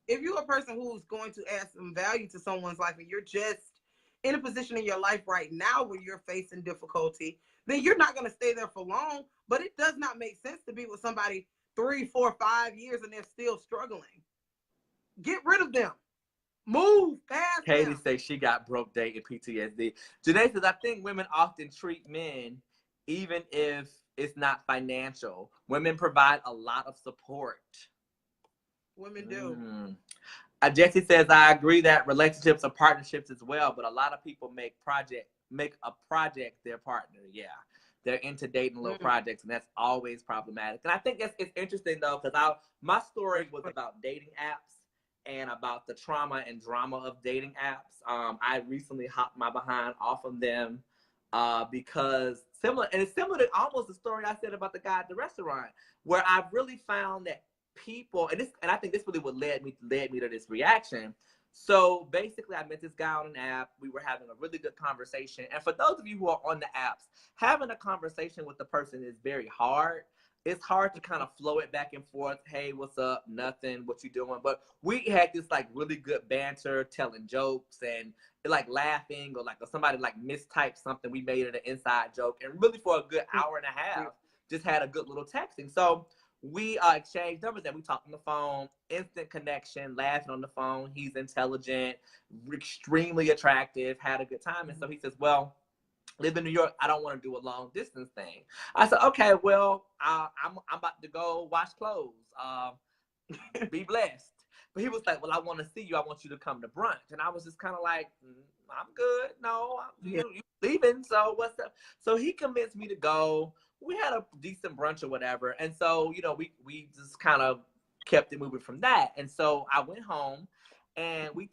If you're a person who's going to add some value to someone's life, and you're just in a position in your life right now where you're facing difficulty, then you're not gonna stay there for long. But it does not make sense to be with somebody 3, 4, 5 years and they're still struggling. Get rid of them. Move past Katie them. says she got broke dating PTSD. Janae says, I think women often treat men, even if it's not financial. Women provide a lot of support. Women do. Jesse says, I agree that relationships are partnerships as well, but a lot of people make a project their partner. Yeah. They're into dating little projects, and that's always problematic. And I think it's interesting, though, because my story was about dating apps and about the trauma and drama of dating apps. I recently hopped my behind off of them because it's similar to almost the story I said about the guy at the restaurant, where I really found that people, and I think this really what led me to this reaction. So basically, I met this guy on an app. We were having a really good conversation. And for those of you who are on the apps, having a conversation with the person is very hard. It's hard to kind of flow it back and forth. Hey, what's up? Nothing. What you doing? But we had this like really good banter, telling jokes and like laughing, or like if somebody like mistyped something, we made it an inside joke. And really for a good hour and a half, just had a good little texting. So we exchanged numbers and we talked on the phone, instant connection, laughing on the phone. He's intelligent, extremely attractive, had a good time. And so he says, well, live in New York, I don't want to do a long distance thing. I said, okay, well, I'm about to go wash clothes. Be blessed. But he was like, well, I want to see you. I want you to come to brunch. And I was just kind of like, I'm good. No, you leaving. So what's up? So he convinced me to go. We had a decent brunch or whatever. And so, you know, we just kind of kept it moving from that. And so I went home and we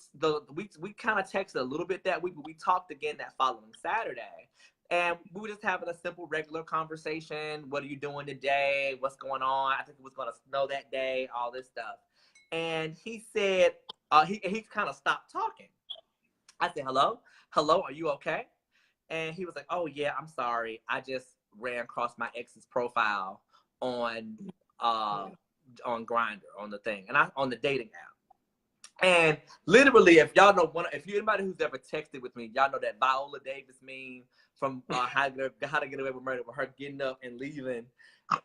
kind of texted a little bit that week, but we talked again that following Saturday. And we were just having a simple, regular conversation. What are you doing today? What's going on? I think it was going to snow that day, all this stuff. And he said, he kind of stopped talking. I said, hello, are you okay? And he was like, oh yeah, I'm sorry. I just ran across my ex's profile on Grindr, on the thing, and on the dating app. And literally, if y'all know if you anybody who's ever texted with me, y'all know that Viola Davis meme from How to Get Away with Murder, with her getting up and leaving,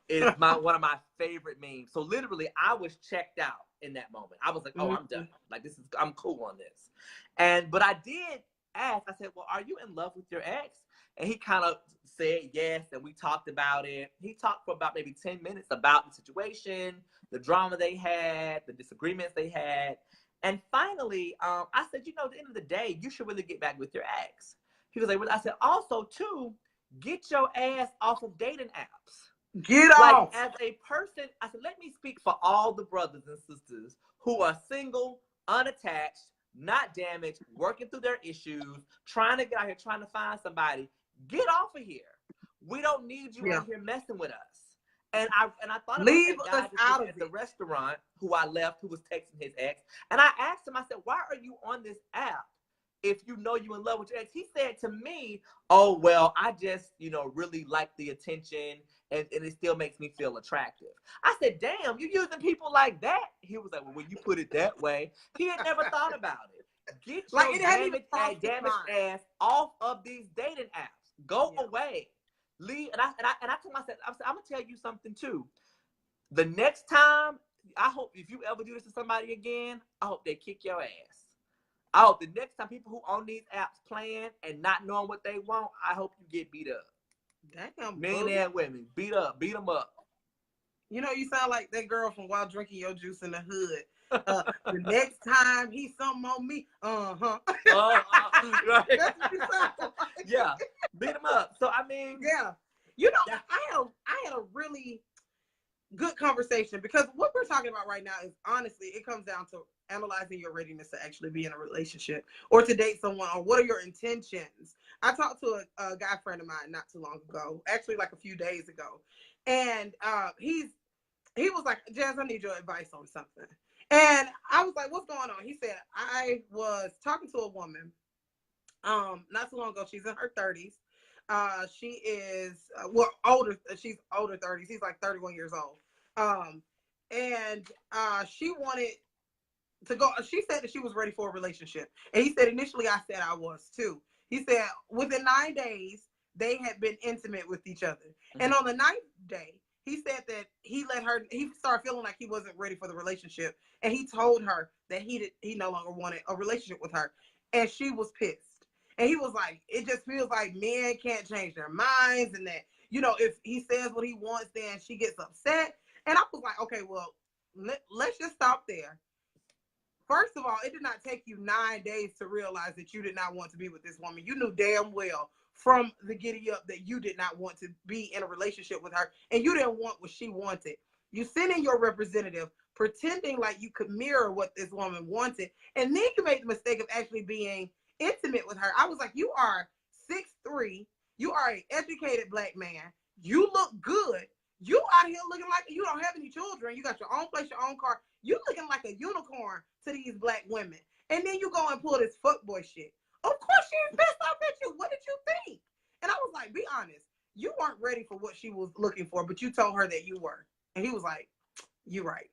is one of my favorite memes. So literally, I was checked out in that moment. I was like, oh, I'm done. Like I'm cool on this. But I did ask. I said, well, are you in love with your ex? And he kind of said yes, and we talked about it. He talked for about maybe 10 minutes about the situation, the drama they had, the disagreements they had. And finally, I said, you know, at the end of the day, you should really get back with your ex. He was like, well, I said, also, too, get your ass off of dating apps. Get off. As a person, I said, let me speak for all the brothers and sisters who are single, unattached, not damaged, working through their issues, trying to get out here, trying to find somebody. Get off of here. We don't need you in here messing with us. And I thought about that guy out of the restaurant who I left, who was texting his ex. And I asked him, I said, why are you on this app if you know you're in love with your ex? He said to me, oh, well, I just, you know, really like the attention and it still makes me feel attractive. I said, damn, you using people like that? He was like, well, when you put it that way, he had never thought about it. Get your damaged ass off of these dating apps. Go away. Leave. And I told myself, I'm gonna tell you something too. The next time, I hope if you ever do this to somebody again, I hope they kick your ass. I hope the next time people who own these apps playing and not knowing what they want, I hope you get beat up. Damn, men and women, beat them up. You know, you sound like that girl from While Drinking Your Juice in the Hood. The next time he's something on me, right. That's what you sound like. Yeah, beat him up. So I mean, yeah, you know, I had a really good conversation, because what we're talking about right now is, honestly, it comes down to analyzing your readiness to actually be in a relationship or to date someone, or what are your intentions. I talked to a guy friend of mine not too long ago, actually like a few days ago, and he was like, Jazz, I need your advice on something. And I was like, what's going on? He said, I was talking to a woman not too long ago. She's in her 30s. She is older. She's older 30s. He's like 31 years old. And she wanted to go. She said that she was ready for a relationship. And he said, initially, I said I was too. He said within 9 days, they had been intimate with each other. Mm-hmm. And on the 9th day, he said that he started feeling like he wasn't ready for the relationship. And he told her that he no longer wanted a relationship with her. And she was pissed. And he was like, it just feels like men can't change their minds. And that, you know, if he says what he wants, then she gets upset. And I was like, okay, well, let's just stop there. First of all, it did not take you 9 days to realize that you did not want to be with this woman. You knew damn well from the giddy up that you did not want to be in a relationship with her, and you didn't want what she wanted. You sent in your representative pretending like you could mirror what this woman wanted, and then you made the mistake of actually being intimate with her. I was like, you are 6'3", you are an educated black man, you look good, you out here looking like you don't have any children, you got your own place, your own car, you looking like a unicorn to these black women. And then you go and pull this fuckboy shit. Of course she's pissed off at you. What did you think? And I was like, be honest. You weren't ready for what she was looking for, but you told her that you were. And he was like, you're right.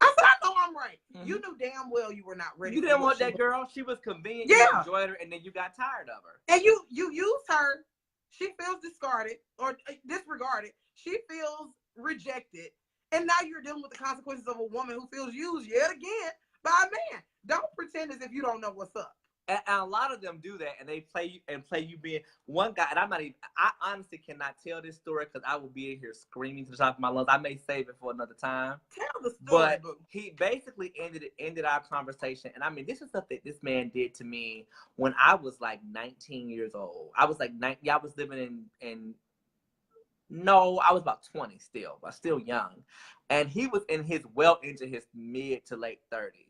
I said, I know I'm right. Mm-hmm. You knew damn well you were not ready. You didn't want that girl. She was convenient. Yeah. You enjoyed her, and then you got tired of her. And you used her. She feels discarded or disregarded. She feels rejected. And now you're dealing with the consequences of a woman who feels used yet again by a man. Don't pretend as if you don't know what's up. And a lot of them do that, and they play you being one guy. And I honestly cannot tell this story because I will be in here screaming to the top of my lungs. I may save it for another time. Tell the story. But he basically ended our conversation. And I mean, this is something this man did to me when I was like 19 years old. I was like I was living no, I was about 20 still, but still young. And he was into his mid to late 30s.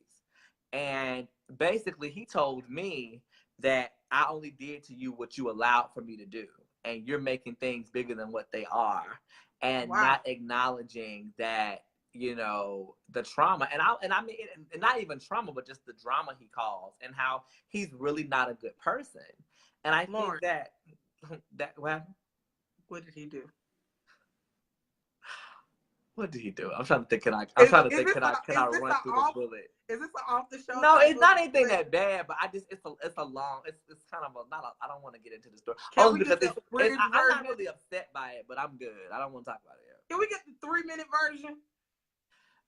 And basically he told me that I only did to you what you allowed for me to do. And you're making things bigger than what they are. And not acknowledging that, you know, the trauma. And I mean, and not even trauma, but just the drama he caused and how he's really not a good person. And I think that what did he do? What did he do? I'm trying to think. Can I run through this bullet? Is this an off the show? No, it's not anything that bad. But it's a long. It's kind of I don't want to get into the story. Only because I'm not really upset by it, but I'm good. I don't want to talk about it. Can we get the 3-minute version?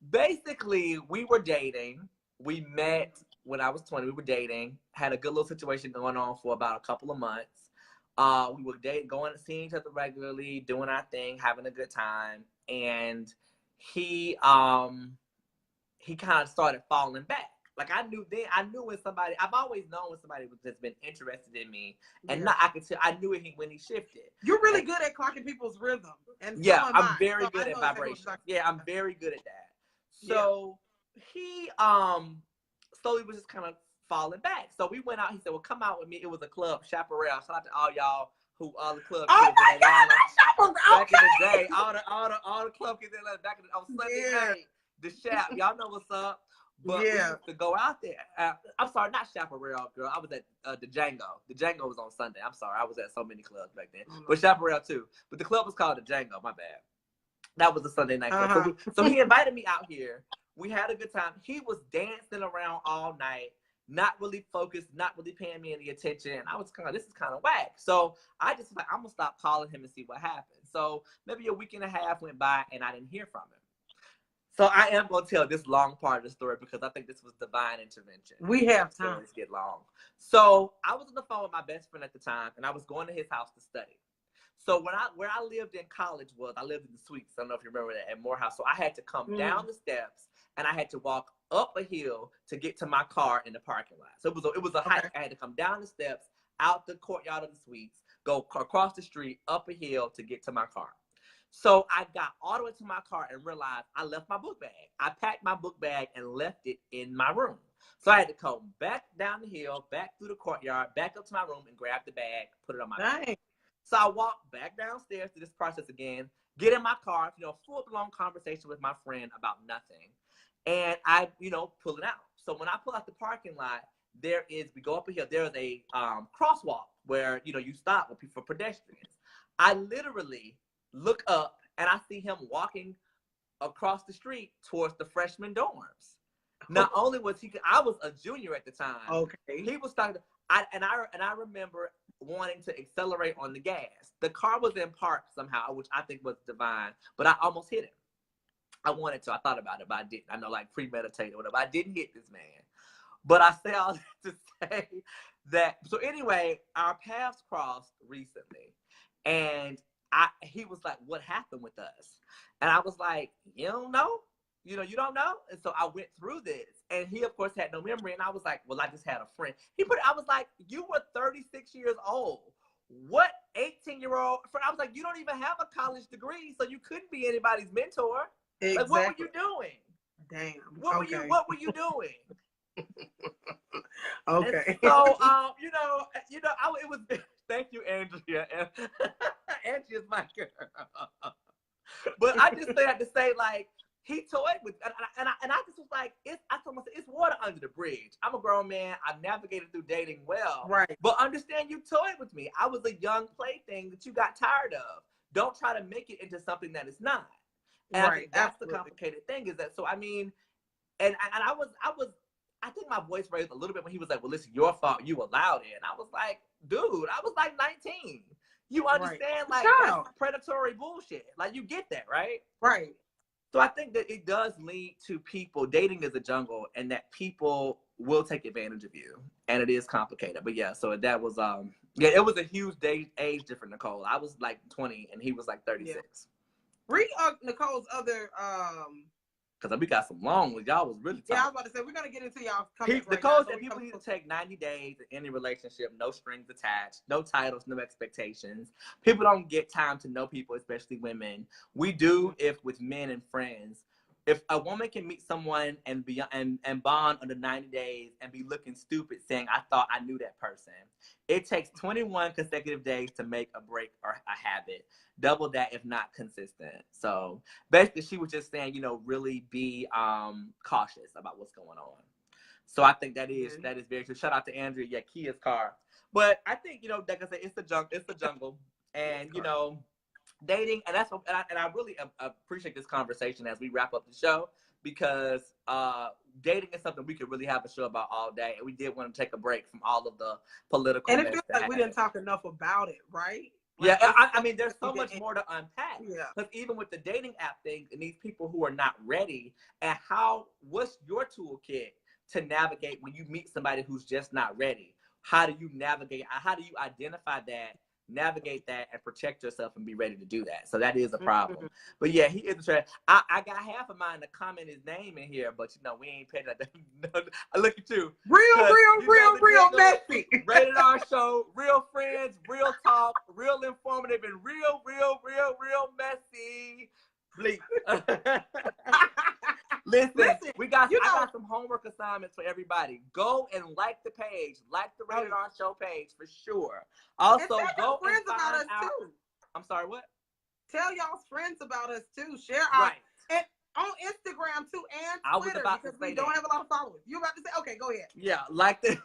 Basically, we were dating. We met when I was 20. We were dating. Had a good little situation going on for about a couple of months. We were going to see each other regularly, doing our thing, having a good time. And he kind of started falling back. Like I knew when somebody, I've always known when somebody has been interested in me, and I knew it when he shifted. You're really good at clocking people's rhythm, and I'm very good at vibration. Yeah, I'm very good at that. So he slowly was just kind of falling back. So we went out. He said, "Well, come out with me." It was a club, Chaparral. Shout out to all y'all. All the club kids in Atlanta back in the day, all the club kids in Atlanta back on Sunday night, the Chap, y'all know what's up. But we used to go out there. I'm sorry, not Chaparral, girl. I was at the Django. The Django was on Sunday. I'm sorry, I was at so many clubs back then, but Chaparral too. But the club was called the Django. My bad. That was a Sunday night club. So he invited me out here. We had a good time. He was dancing around all night. Not really focused, not really paying me any attention. I was kind of, this is kind of whack. So I just like, I'm going to stop calling him and see what happens. So maybe a week and a half went by and I didn't hear from him. So I am going to tell this long part of the story because I think this was divine intervention. We have time. Stories get long. So I was on the phone with my best friend at the time and I was going to his house to study. So where I lived in college I lived in the suites. I don't know if you remember that, at Morehouse. So I had to come down the steps and I had to walk up a hill to get to my car in the parking lot. So it was a hike. I had to come down the steps, out the courtyard of the suites, go across the street, up a hill to get to my car. So I got all the way to my car and realized I left my book bag. I packed my book bag and left it in my room. So I had to come back down the hill, back through the courtyard, back up to my room and grab the bag, put it on my bag. So I walked back downstairs to this process again, get in my car, full-blown conversation with my friend about nothing. And I, pull it out. So when I pull out the parking lot, we go up a hill, there is a crosswalk where, you stop for pedestrians. I literally look up and I see him walking across the street towards the freshman dorms. Not only was I was a junior at the time. Okay. He was starting I remember wanting to accelerate on the gas. The car was in park somehow, which I think was divine, but I almost hit him. I wanted to. I thought about it, but I didn't. I know, like premeditated or whatever. I didn't hit this man. But I say all that to say that. So anyway, our paths crossed recently, and he was like, "What happened with us?" And I was like, "You don't know? You don't know?" And so I went through this, and he of course had no memory. And I was like, "Well, I just had a friend." I was like, "You were 36 years old. What 18-year-old friend?" I was like, "You don't even have a college degree, so you couldn't be anybody's mentor." Exactly. Like, what were you doing? Damn. What were you doing? Okay. And so, it was. Thank you, Andrea. Andrea's my girl. But I just say that to say, like, he toyed with, and I just was like, I told myself, it's water under the bridge. I'm a grown man. I've navigated through dating well. Right. But understand, you toyed with me. I was a young plaything that you got tired of. Don't try to make it into something that it's not. And I think that's the complicated thing, is that, so I mean, and I think my voice raised a little bit when he was like, well, listen, your fault, you allowed it. And I was like, dude, I was like 19. You understand, like, that's predatory bullshit. Like, you get that, right? Right. So I think that it does lead to people, dating is a jungle, and that people will take advantage of you. And it is complicated. But yeah, so that was, it was a huge age difference, Nicole. I was like 20 and he was like 36. Yeah. Read Nicole's other, because we got some long ones. Y'all was really talking. Yeah, I was about to say, we're going to get into y'all comments Nicole said people need to take 90 days in any relationship, no strings attached, no titles, no expectations. People don't get time to know people, especially women. We do if with men and friends. If a woman can meet someone and bond under 90 days and be looking stupid saying, I thought I knew that person, it takes 21 consecutive days to make a break or a habit. Double that if not consistent. So basically she was just saying, really be cautious about what's going on. So I think that is very true. Shout out to Andrea. Yeah, Kia's car. But I think, like I said, it's the jungle. And, dating, and that's what, and I really appreciate this conversation as we wrap up the show, because dating is something we could really have a show about all day, and we did want to take a break from all of the political. And it feels like we didn't talk enough about it, right? Like, yeah, I mean, there's so much more to unpack. Yeah, because even with the dating app thing, and these people who are not ready, and what's your toolkit to navigate when you meet somebody who's just not ready? How do you navigate? How do you identify that? Navigate that and protect yourself and be ready to do that. So that is a problem. But yeah, he is a I got half of mine to comment his name in here, but we ain't paying that. I look at you. Real messy. Rated R show, real friends, real talk, real informative, and real messy. Bleep. Listen, I got some homework assignments for everybody. Go and like the page, like the Rated R Show page for sure. Also, go and find out. Too. I'm sorry, what? Tell y'all's friends about us too. Share our and on Instagram too and Twitter, because we don't have a lot of followers. You about to say? Okay, go ahead. Yeah, like the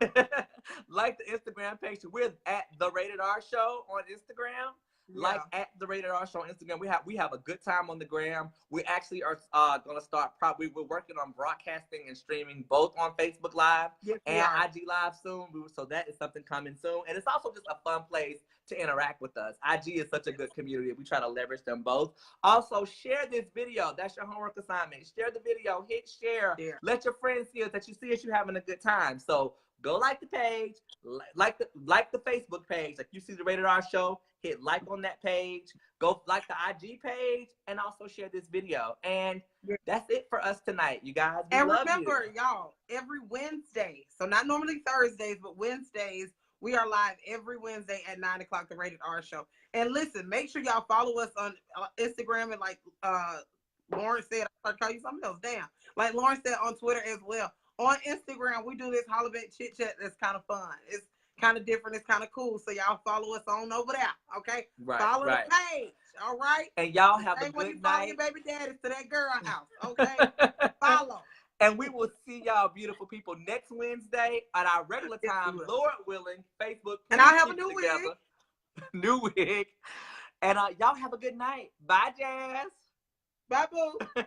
Instagram page. We're at the Rated R Show on Instagram. Yeah. Like at the Rated R Show on Instagram. We have a good time on the gram. We actually are going to start we're working on broadcasting and streaming both on Facebook Live and IG Live soon. So that is something coming soon. And it's also just a fun place to interact with us. IG is such a good community. We try to leverage them both. Also, share this video. That's your homework assignment. Share the video. Hit share. Yeah. Let your friends see us, that you see us, you having a good time. So go like the page, like the Facebook page. Like you see the Rated R Show, hit like on that page. Go like the IG page, and also share this video. And that's it for us tonight, you guys. And remember, y'all, every Wednesday, so not normally Thursdays, but Wednesdays, we are live every Wednesday at 9 o'clock, the Rated R Show. And listen, make sure y'all follow us on Instagram, and like Lauren said, I'll call you something else. Damn. Like Lauren said, on Twitter as well. On Instagram, we do this holiday chit chat that's kind of fun. It's kind of different. It's kind of cool. So y'all follow us on over there, okay? Follow the page, all right? And y'all have a good when you night. Follow your baby daddies to that girl house, okay? Follow. And we will see y'all beautiful people next Wednesday at our regular time, Lord willing, Facebook. And I'll have a new wig. New wig. And y'all have a good night. Bye, Jazz. Bye, boo.